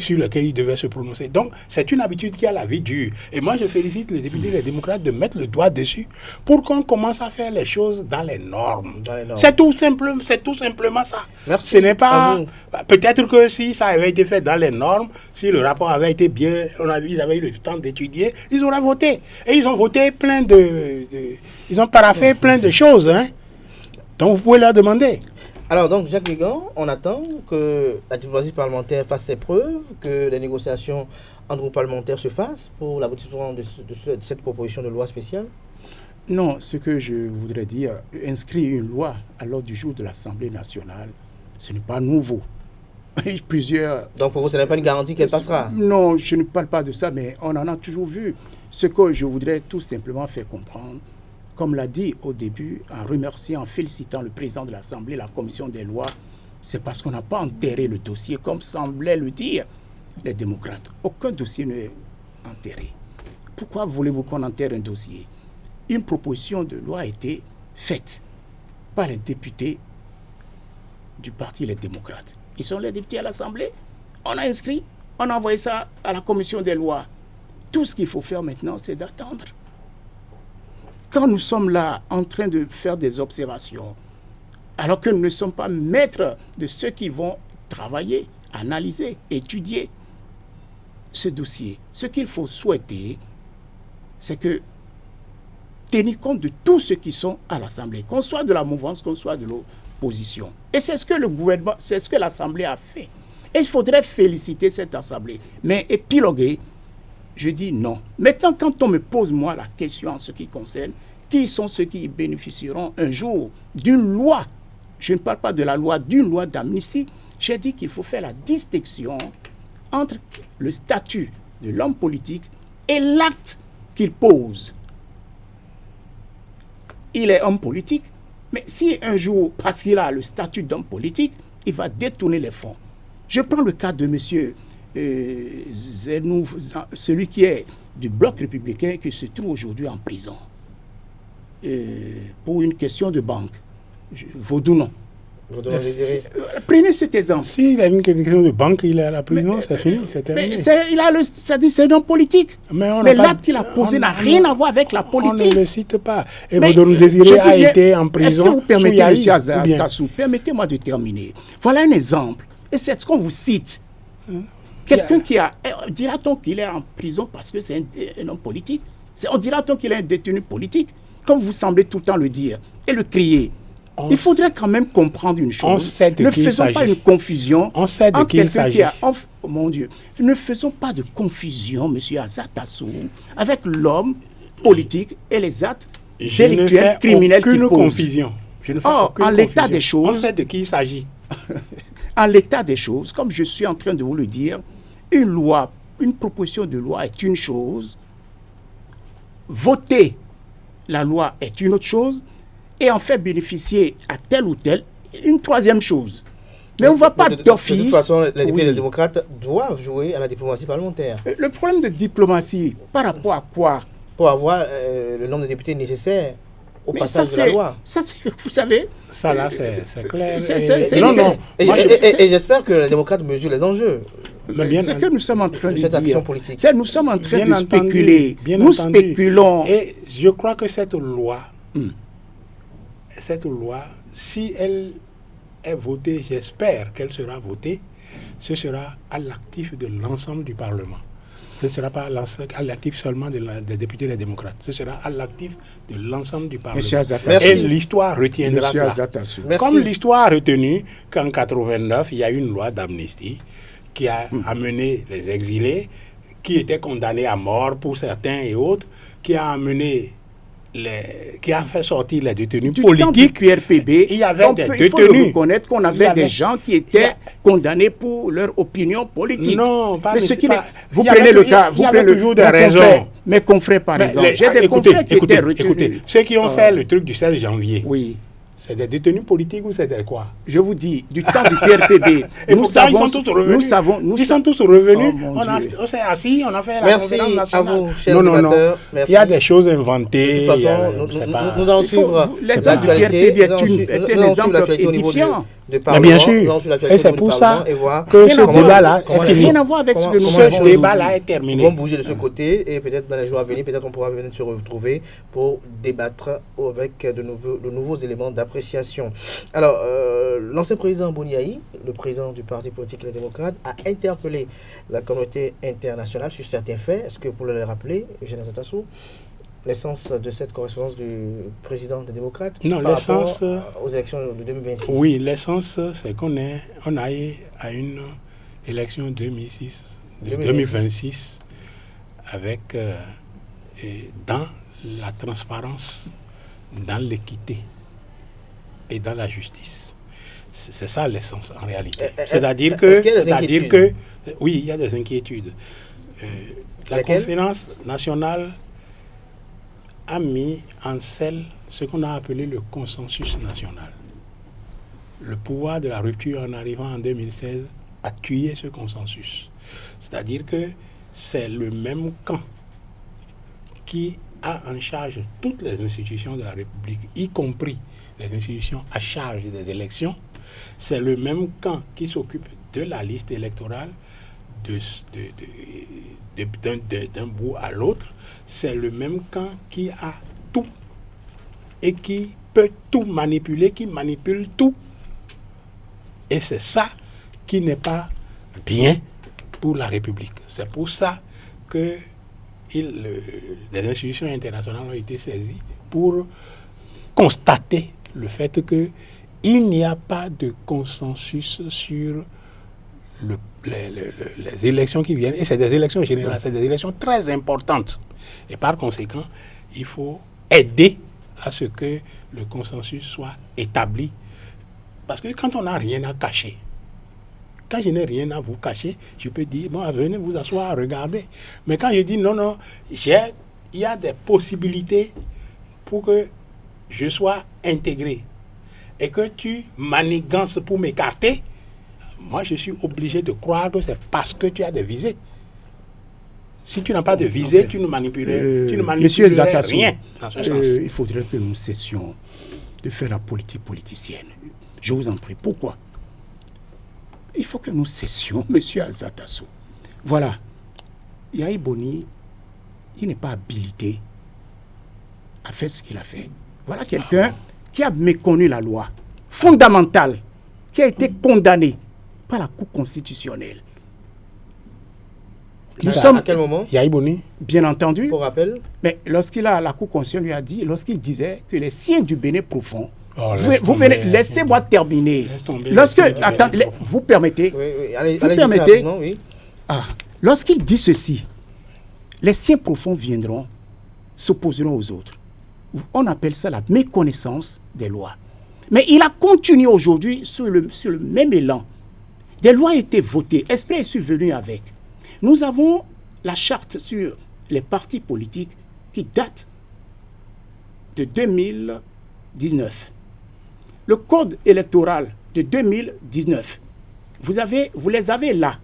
sur lequel ils devaient se prononcer. Donc, c'est une habitude qui a la vie dure. Et moi, je félicite les députés et les démocrates de mettre le doigt dessus pour qu'on commence à faire les choses dans les normes. C'est tout simplement ça. Merci. Ce n'est pas... Peut-être que si ça avait été fait dans les normes, si le rapport avait été bien... ils avaient eu le temps d'étudier, ils auraient voté. Et ils ont voté ils ont paraffé plein de choses, hein. Donc vous pouvez leur demander. Alors donc Jacques Vigan, on attend que la diplomatie parlementaire fasse ses preuves, que les négociations entre groupes parlementaires se fassent pour l'aboutissement de cette proposition de loi spéciale. Non, ce que je voudrais dire, inscrire une loi à l'ordre du jour de l'Assemblée nationale, ce n'est pas nouveau. Plusieurs... Donc pour vous, ce n'est pas une garantie qu'elle passera? Non, je ne parle pas de ça, mais on en a toujours vu. Ce que je voudrais tout simplement faire comprendre, comme l'a dit au début, en remerciant, en félicitant le président de l'Assemblée, la commission des lois, c'est parce qu'on n'a pas enterré le dossier, comme semblaient le dire les démocrates. Aucun dossier n'est enterré. Pourquoi voulez-vous qu'on enterre un dossier? Une proposition de loi a été faite par les députés du parti Les Démocrates. Ils sont les députés à l'Assemblée. On a inscrit, on a envoyé ça à la commission des lois. Tout ce qu'il faut faire maintenant, c'est d'attendre. Quand nous sommes là en train de faire des observations, alors que nous ne sommes pas maîtres de ceux qui vont travailler, analyser, étudier ce dossier, ce qu'il faut souhaiter, c'est que tenir compte de tous ceux qui sont à l'Assemblée, qu'on soit de la mouvance, qu'on soit de l'opposition. Et c'est ce que le gouvernement, c'est ce que l'Assemblée a fait. Et il faudrait féliciter cette Assemblée. Mais épiloguer, je dis non. Maintenant, quand on me pose, moi, la question en ce qui concerne, qui sont ceux qui bénéficieront un jour d'une loi, je ne parle pas de la loi, d'une loi d'amnistie, j'ai dit qu'il faut faire la distinction entre le statut de l'homme politique et l'acte qu'il pose. Il est homme politique, mais si un jour, parce qu'il a le statut d'homme politique, il va détourner les fonds. Je prends le cas de M. Zenou, celui qui est du bloc républicain, qui se trouve aujourd'hui en prison pour une question de banque. Vaudounon. Prenez cet exemple. S'il a une question de banque, il est à la prison, c'est fini, c'est terminé. C'est un homme politique. Mais l'acte qu'il a posé n'a rien à voir avec la politique. On ne le cite pas. Et Vaudounon Désiré a été en prison. Est-ce que vous permettez, M. Azatassou, permettez-moi de terminer. Voilà un exemple. Et c'est ce qu'on vous cite. Quelqu'un qui a... Dira-t-on qu'il est en prison parce que c'est un homme politique? On dira-t-on qu'il est un détenu politique? Comme vous semblez tout le temps le dire et le crier. Il faudrait quand même comprendre une chose. Ne faisons pas une confusion entre quelqu'un qui a... Oh mon Dieu. Ne faisons pas de confusion, M. Azatassou, avec l'homme politique et les actes délictuels, criminels qu'il pose. Confusion. Je ne fais aucune en l'état des choses... On sait de qui il s'agit. En l'état des choses, comme je suis en train de vous le dire, une loi, une proposition de loi est une chose, voter la loi est une autre chose, et en faire bénéficier à tel ou tel une troisième chose. Mais on ne va pas d'office... De toute façon, les députés démocrates doivent jouer à la diplomatie parlementaire. Le problème de diplomatie, par rapport à quoi? Pour avoir le nombre de députés nécessaires au passage de la loi. Ça, vous savez... Ça, là, c'est clair. Non. Et j'espère que les démocrates mesurent les enjeux. Ce que nous sommes en train de cette action dire, politique. c'est nous sommes en train de spéculer. Nous spéculons. Et je crois que cette loi, si elle est votée, j'espère qu'elle sera votée, ce sera à l'actif de l'ensemble du Parlement. Ce ne sera pas à l'actif seulement des députés et des démocrates. Ce sera à l'actif de l'ensemble du Parlement. Et l'histoire retiendra cela. Comme l'histoire a retenu qu'en 1989, il y a eu une loi d'amnistie qui a amené les exilés, qui étaient condamnés à mort pour certains et autres, qui a amené qui a fait sortir les détenus politiques. Du PRPB, il y avait des détenus. Il faut le reconnaître qu'on avait des gens qui étaient condamnés pour leur opinion politique. Non, pas vous prenez le cas. Il y avait toujours des raisons. Mes confrères, par exemple. J'ai des confrères qui étaient retenus. Écoutez, ceux qui ont fait le truc du 16 janvier. Oui. C'est des détenus politiques ou c'est des quoi? Je vous dis, du temps du PRPB, nous savons, ils sont tous revenus. On s'est assis, on a fait la conférence nationale. À vous, chers débatteurs. Il y a des choses inventées. De toute façon, nous allons suivre l'acte du PRPB est un exemple édifiant. Bien sûr. Et c'est pour ça que ce débat-là est fini. Rien à voir avec ce que nous Ce débat-là est terminé. Nous allons bouger de ce côté et peut-être dans les jours à venir, peut-être on pourra venir se retrouver pour débattre avec de nouveaux éléments d'appréciation. Alors, l'ancien président Boniaï, le président du parti politique Les Démocrates, a interpellé la communauté internationale sur certains faits. Est-ce que vous pouvez les rappeler, Eugène Azatassou? l'essence de cette correspondance du président des démocrates Non, par l'essence... rapport aux élections de 2026? Oui, l'essence, c'est qu'on aille à une élection 2026 avec, dans la transparence, dans l'équité et dans la justice. C'est ça l'essence en réalité. C'est-à-dire que, oui, il y a des inquiétudes. La conférence nationale a mis en scelle ce qu'on a appelé le consensus national. Le pouvoir de la rupture en arrivant en 2016 a tué ce consensus. C'est-à-dire que c'est le même camp qui a en charge toutes les institutions de la République, y compris les institutions à charge des élections. C'est le même camp qui s'occupe de la liste électorale d'un bout à l'autre. C'est le même camp qui a tout et qui peut tout manipuler, qui manipule tout. Et c'est ça qui n'est pas bien pour la République. C'est pour ça que les institutions internationales ont été saisies pour constater le fait qu'il n'y a pas de consensus sur les élections qui viennent. Et c'est des élections générales, c'est des élections très importantes. Et par conséquent, il faut aider à ce que le consensus soit établi. Parce que quand on n'a rien à cacher, quand je n'ai rien à vous cacher, je peux dire, bon, venez vous asseoir, regardez. Mais quand je dis non, il y a des possibilités pour que je sois intégré et que tu manigances pour m'écarter, moi je suis obligé de croire que c'est parce que tu as des visées. Si tu n'as pas de visée, tu ne manipulerais rien dans ce sens. Il faudrait que nous cessions de faire la politique politicienne. Je vous en prie. Pourquoi? Il faut que nous cessions, monsieur Azatassou. Voilà. Yahi Boni, il n'est pas habilité à faire ce qu'il a fait. Voilà quelqu'un qui a méconnu la loi fondamentale, qui a été condamné par la Cour constitutionnelle. À quel moment? Yahi Boni. Bien entendu. Pour rappel. Mais la Cour constitutionnelle lui a dit, lorsqu'il disait que les siens du Bénin profond, laissez-moi terminer. Vous permettez? Oui. Allez, vous permettez? Oui. Lorsqu'il dit ceci, les siens profonds viendront, s'opposeront aux autres. On appelle ça la méconnaissance des lois. Mais il a continué aujourd'hui sur le même élan. Des lois ont été votées. Esprit est survenu avec. Nous avons la charte sur les partis politiques qui date de 2019. Le code électoral de 2019, vous les avez là,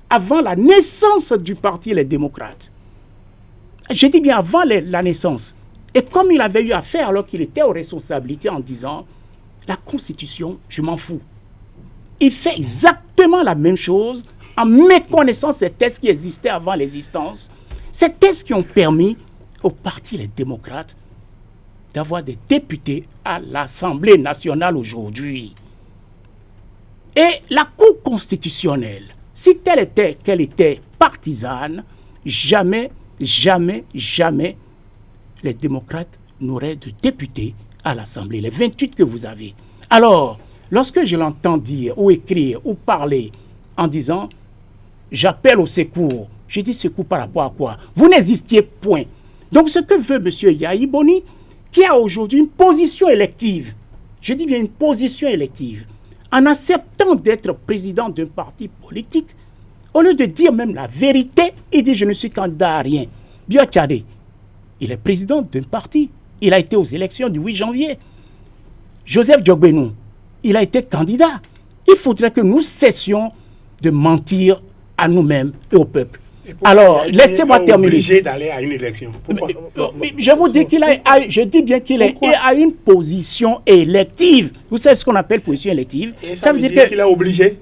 avant la naissance du parti Les Démocrates. Je dis bien avant la naissance. Et comme il avait eu à faire alors qu'il était aux responsabilités en disant, la Constitution, je m'en fous. Il fait exactement la même chose en méconnaissant ces textes qui existaient avant l'existence. Ces textes qui ont permis au parti Les Démocrates d'avoir des députés à l'Assemblée nationale aujourd'hui. Et la Cour constitutionnelle, si qu'elle était partisane, jamais les démocrates n'auraient de députés à l'Assemblée, les 28 que vous avez. Alors, lorsque je l'entends dire ou écrire ou parler en disant « j'appelle au secours », je dis secours par rapport à quoi? Vous n'existiez point. Donc ce que veut M. Yahi Boni, qui a aujourd'hui une position élective, je dis bien une position élective, en acceptant d'être président d'un parti politique, au lieu de dire même la vérité, il dit « je ne suis candidat à rien ». Bien Tchadé, il est président d'un parti. Il a été aux élections du 8 janvier. Joseph Djogbenou, il a été candidat. Il faudrait que nous cessions de mentir à nous-mêmes et au peuple. Alors, laissez-moi terminer. Obligé d'aller à une élection. Pourquoi? Je vous dis je dis bien qu'il est à une position élective. Vous savez ce qu'on appelle position élective? Et ça veut dire qu'il est obligé.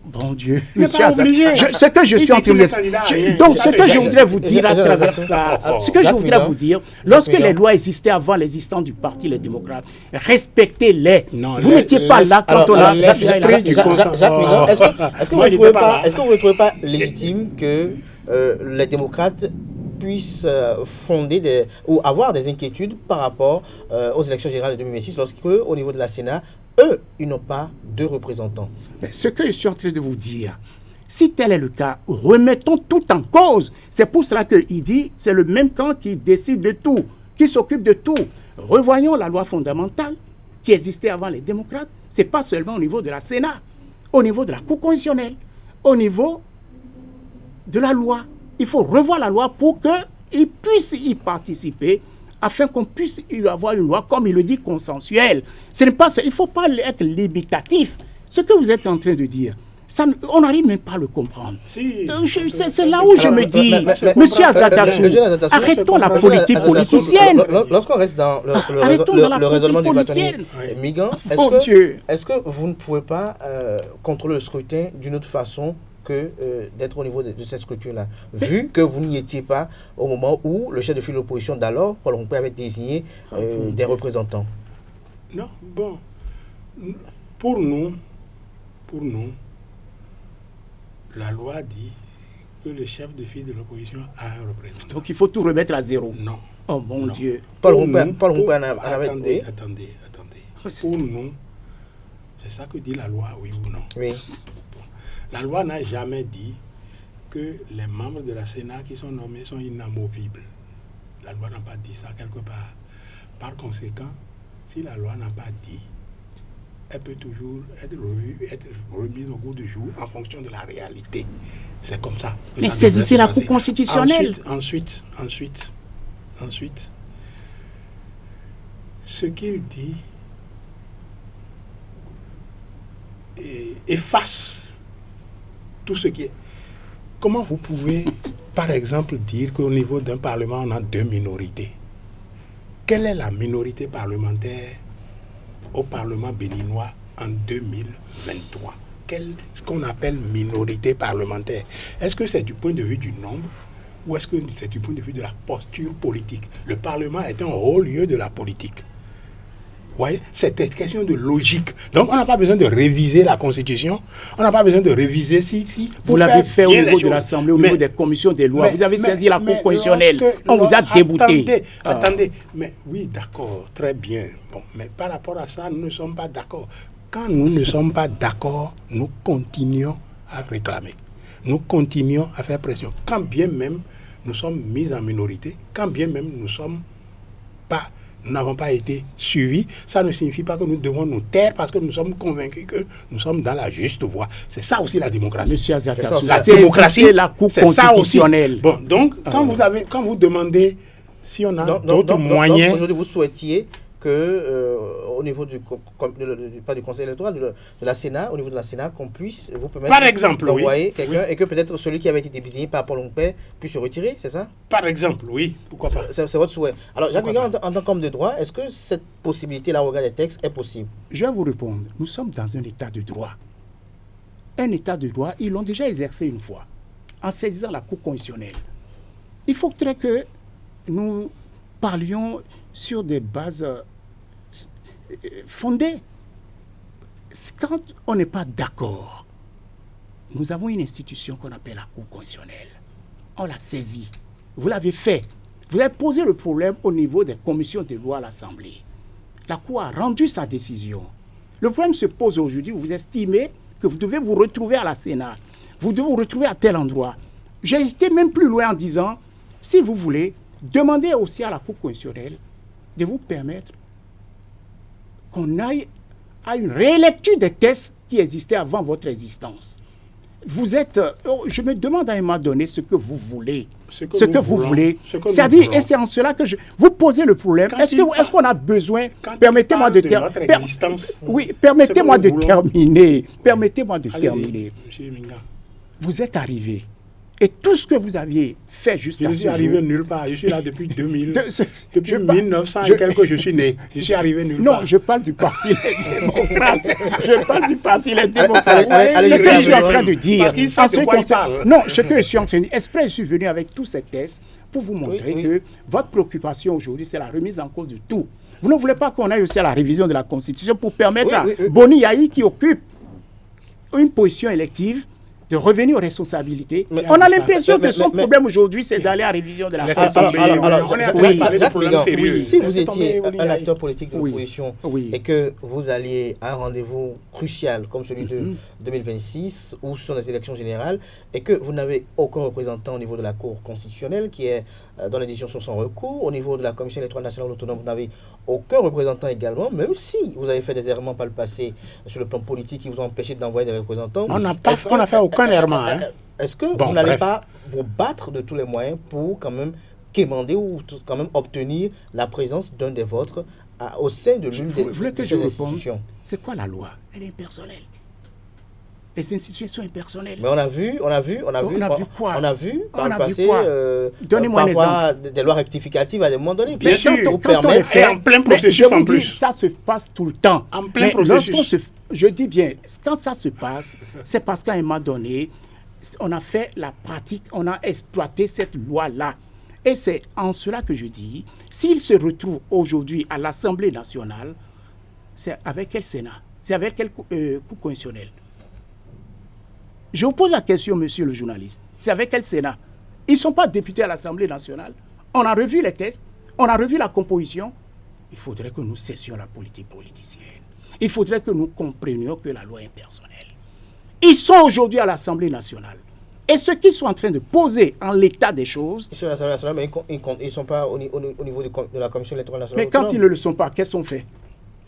Bon Dieu, il n'est pas obligé. Ce que je suis en train de dire. Donc, ce que je voudrais vous dire à travers ça, ce que je voudrais vous dire, lorsque les lois existaient avant l'existence du Parti Les Démocrates, respectez-les. Vous n'étiez pas là quand on a... Jacques Migan, est-ce que vous ne trouvez pas légitime que les démocrates puissent fonder ou avoir des inquiétudes par rapport aux élections générales de 2026 lorsque, au niveau de la Sénat, eux, ils n'ont pas de représentants. Mais ce que je suis en train de vous dire, si tel est le cas, remettons tout en cause. C'est pour cela qu'il dit, c'est le même camp qui décide de tout, qui s'occupe de tout. Revoyons la loi fondamentale qui existait avant les démocrates. Ce n'est pas seulement au niveau de la Sénat, au niveau de la Cour constitutionnelle, au niveau de la loi. Il faut revoir la loi pour qu'ils puissent y participer, afin qu'on puisse y avoir une loi, comme il le dit, consensuelle. Il ne faut pas être limitatif. Ce que vous êtes en train de dire, ça, on n'arrive même pas à le comprendre. Si. C'est là où je me dis, monsieur Azadassou, arrêtons la politique politicienne. Lorsqu'on reste dans le raisonnement du bâtonnier Migan, est-ce que vous ne pouvez pas contrôler le scrutin d'une autre façon que d'être au niveau de cette structure-là, vu que vous n'y étiez pas au moment où le chef de file de l'opposition d'alors, Paul Rompé, avait désigné des représentants? Non, bon, pour nous, la loi dit que le chef de file de l'opposition a un représentant. Donc il faut tout remettre à zéro. Non. Oh mon Dieu. Paul Rompé Attendez. Pour nous, c'est ça que dit la loi, oui ou non? Oui. La loi n'a jamais dit que les membres de la Sénat qui sont nommés sont inamovibles. La loi n'a pas dit ça quelque part. Par conséquent, si la loi n'a pas dit, elle peut toujours être revue, être remise au goût du jour en fonction de la réalité. C'est comme ça. Mais saisissez la Cour constitutionnelle. Ensuite, ce qu'il dit efface tout ce qui est. Comment vous pouvez, par exemple, dire qu'au niveau d'un parlement, on a deux minorités? Quelle est la minorité parlementaire au Parlement béninois en 2023? Ce qu'on appelle minorité parlementaire? Est-ce que c'est du point de vue du nombre ou est-ce que c'est du point de vue de la posture politique? Le Parlement est un haut lieu de la politique. Vous voyez, c'est une question de logique. Donc, on n'a pas besoin de réviser la Constitution. On n'a pas besoin de réviser si. Vous l'avez fait au niveau de l'Assemblée, au niveau des commissions des lois. Vous avez saisi la Cour constitutionnelle. On vous a débouté. Attendez. Mais oui, d'accord, très bien. Bon, mais par rapport à ça, nous ne sommes pas d'accord. Quand nous ne sommes pas d'accord, nous continuons à réclamer. Nous continuons à faire pression. Quand bien même nous sommes mis en minorité, quand bien même nous n'avons pas été suivis, ça ne signifie pas que nous devons nous taire parce que nous sommes convaincus que nous sommes dans la juste voie. C'est ça aussi la démocratie. Monsieur Azadassou, la démocratie, c'est la Cour constitutionnelle. Bon, donc, quand vous demandez si on a d'autres moyens... Donc, aujourd'hui, vous souhaitiez que, au niveau pas du Conseil électoral, de la Sénat, au niveau de la Sénat, qu'on puisse vous permettre d'envoyer quelqu'un et que peut-être celui qui avait été désigné par Paul Rompé puisse se retirer, c'est ça? Par exemple, oui. Pourquoi pas? C'est votre souhait. Alors, Jacques Migan, en tant qu'homme de droit, est-ce que cette possibilité-là, au regard des textes, est possible? Je vais vous répondre. Nous sommes dans un état de droit. Un état de droit, ils l'ont déjà exercé une fois, en saisissant la Cour constitutionnelle. Il faudrait que nous parlions sur des bases fondées. Quand on n'est pas d'accord, nous avons une institution qu'on appelle la Cour constitutionnelle. On l'a saisie. Vous l'avez fait. Vous avez posé le problème au niveau des commissions de loi à l'Assemblée. La Cour a rendu sa décision. Le problème se pose aujourd'hui. Vous estimez que vous devez vous retrouver à la Sénat. Vous devez vous retrouver à tel endroit. J'ai été même plus loin en disant, si vous voulez, demandez aussi à la Cour constitutionnelle de vous permettre qu'on aille à une rélecture des textes qui existaient avant votre existence. Vous êtes... je me demande à un moment donné ce que vous voulez. Ce que vous voulez. C'est-à-dire, et c'est en cela que vous posez le problème. Est-ce qu'on a besoin... Permettez-moi de terminer. Oui, permettez-moi de terminer. Permettez-moi de terminer. Vous êtes arrivé. Et tout ce que vous aviez fait jusqu'à ce jour... Je suis arrivé nulle part. Je suis là depuis 2000. Depuis 1900 et quelques, je suis né. Je suis arrivé nulle part. Non, je parle du Parti Les Démocrates. Je parle du Parti Les Démocrates. Ce que je suis en train de dire... Parce qu'il sait de quoi il parle. Non, ce que je suis en train de dire... Exprès, je suis venu avec tous ces tests pour vous montrer que votre préoccupation aujourd'hui, c'est la remise en cause de tout. Vous ne voulez pas qu'on aille aussi à la révision de la Constitution pour permettre à Boni Yahi, qui occupe une position élective, de revenir aux responsabilités. Mais- On a l'impression mais- que son mais- problème aujourd'hui, c'est d'aller à la révision de la Laissez Constitution. tomber. On est en train Jacques de parler de Jacques problèmes Migan, sérieux. si vous Laissez étiez tomber, un acteur politique de Oui. l'opposition Oui. et que vous alliez à un rendez-vous crucial comme celui de 2026 où ce sont des élections générales et que vous n'avez aucun représentant au niveau de la Cour constitutionnelle qui est dans les décisions sur son recours, au niveau de la Commission électorale nationale autonome, vous n'avez aucun représentant également, même si vous avez fait des errements par le passé sur le plan politique qui vous ont empêché d'envoyer des représentants. On n'a fait aucun errement. Hein. Est-ce que Bon, vous n'allez bref. pas vous battre de tous les moyens pour quand même quémander ou quand même obtenir la présence d'un des vôtres au sein de l'une Vous voulez que de je ces réponde? institutions? C'est quoi la loi? Elle est impersonnelle. Les institutions sont impersonnelles. Mais on a vu On a vu quoi? On a vu par On le a vu passé quoi? Donnez-moi un parfois des lois rectificatives à des moments donnés. Bien qui sûr, vous quand on permettent- les fait, Et en plein Mais processus je vous en dis, plus. ça se passe tout le temps. En plein Mais processus. je dis bien, quand ça se passe, c'est parce qu'à un moment donné, on a fait la pratique, on a exploité cette loi-là. Et c'est en cela que je dis, s'il se retrouve aujourd'hui à l'Assemblée nationale, c'est avec quel Sénat? C'est avec quel coup constitutionnel? Je vous pose la question, monsieur le journaliste. C'est avec quel Sénat? Ils ne sont pas députés à l'Assemblée nationale. On a revu les tests, on a revu la composition. Il faudrait que nous cessions la politique politicienne. Il faudrait que nous comprenions que la loi est personnelle. Ils sont aujourd'hui à l'Assemblée nationale. Et ceux qui sont en train de poser en l'état des choses, Ils sont à l'Assemblée nationale, mais ils ne sont pas au niveau de la Commission électorale nationale. mais quand ils autonome. ne le sont pas, qu'est-ce qu'on fait?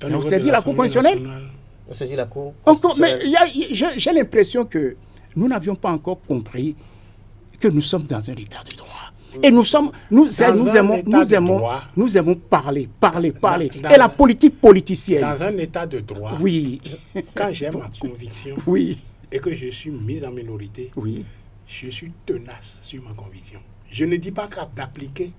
Au On niveau de saisit la Cour l'Assemblée constitutionnelle. nationale. On saisit la Cour Encore, mais constitutionnelle. j'ai l'impression que nous n'avions pas encore compris que nous sommes dans un état de droit. Et nous aimons parler. Dans- Et la politique politicienne. Dans un état de droit, Oui, quand j'ai ma conviction oui, et que je suis mis en minorité, oui. je suis tenace sur ma conviction. Je ne dis pas d'appliquer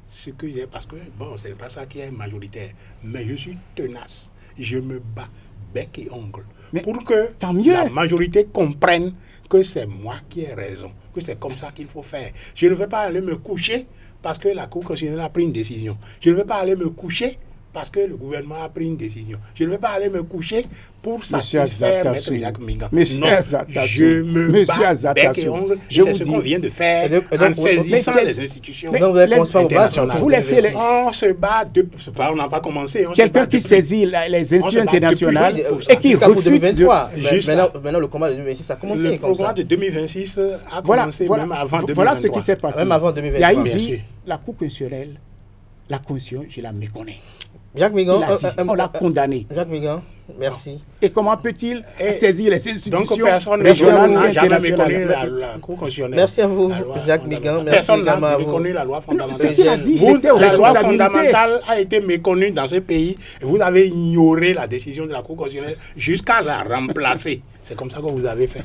ce que j'ai, parce que, bon, ce n'est pas ça qui est majoritaire, mais je suis tenace. Je me bats bec et ongle Mais pour que tant mieux. la majorité comprenne que c'est moi qui ai raison, que c'est comme ça qu'il faut faire. Je ne vais pas aller me coucher parce que la Cour constitutionnelle a pris une décision. Je ne vais pas aller me coucher parce que le gouvernement a pris une décision. Je ne vais pas aller me coucher pour satisfaire Maître Jacques Migan. Monsieur Non, Azatassou, je me Monsieur bats Azatassou, bec et ongle. je C'est vous ce dis- qu'on vient de faire Et donc, en saisissant mais les institutions. Donc vous allez commencer par vous battre. internationales. Vous laissez les- On se bat, on n'a pas commencé. On se Quelqu'un bat qui depuis- saisit les institutions On se bat internationales depuis- Oui, et qui jusqu'à pour refuse de... 2023. Jusqu'à- Maintenant, le combat de 2026 a commencé Le comme programme ça. de 2026 a Voilà, commencé voilà, même avant 2023. voilà ce qui s'est passé. Même avant 2023. Il a Bien dit, sûr. la Cour constitutionnelle, la Constitution, je la méconnais. Jacques Migan, Il a dit, on l'a condamné. Jacques Migan, merci. Et comment peut-il Et saisir les institutions Donc personne Merci à régional vous, n'a jamais internationales? méconnu la Cour constitutionnelle. Merci à vous, La loi Jacques fondamentale. Migan. Merci Personne également à n'a vous. méconnu la loi Ce fondamentale. qu'il a dit, il Vous, était aux la loi responsabilités. fondamentale a été méconnue dans ce pays et vous avez ignoré la décision de la Cour constitutionnelle jusqu'à la remplacer. C'est comme ça que vous avez fait.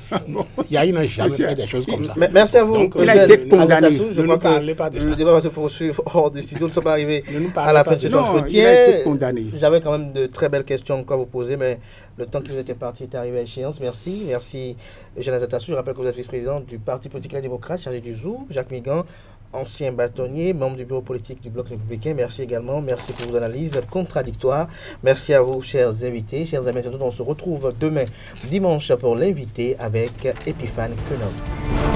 Il y a jamais Monsieur, fait des choses comme ça. Merci à vous. Donc, il a été Eugène condamné. Azatassou. Je Ne crois nous parlez pas que de le ça. débat va se poursuivre hors du studio. Nous ne sommes pas arrivés Ne nous à parlez la pas fin de de cet ça. Non, entretien. il a été condamné. J'avais quand même de très belles questions encore à vous poser, mais le temps qui nous était parti est arrivé à échéance. Merci. Merci, Eugène Azatassou. Je rappelle que vous êtes vice-président du Parti politique Les Démocrates, chargé du ZOU. Jacques Migan, ancien bâtonnier, membre du bureau politique du Bloc républicain. Merci également. Merci pour vos analyses contradictoires. Merci à vous, chers invités. Chers amis, on se retrouve demain, dimanche, pour l'invité avec Epiphane Quenon.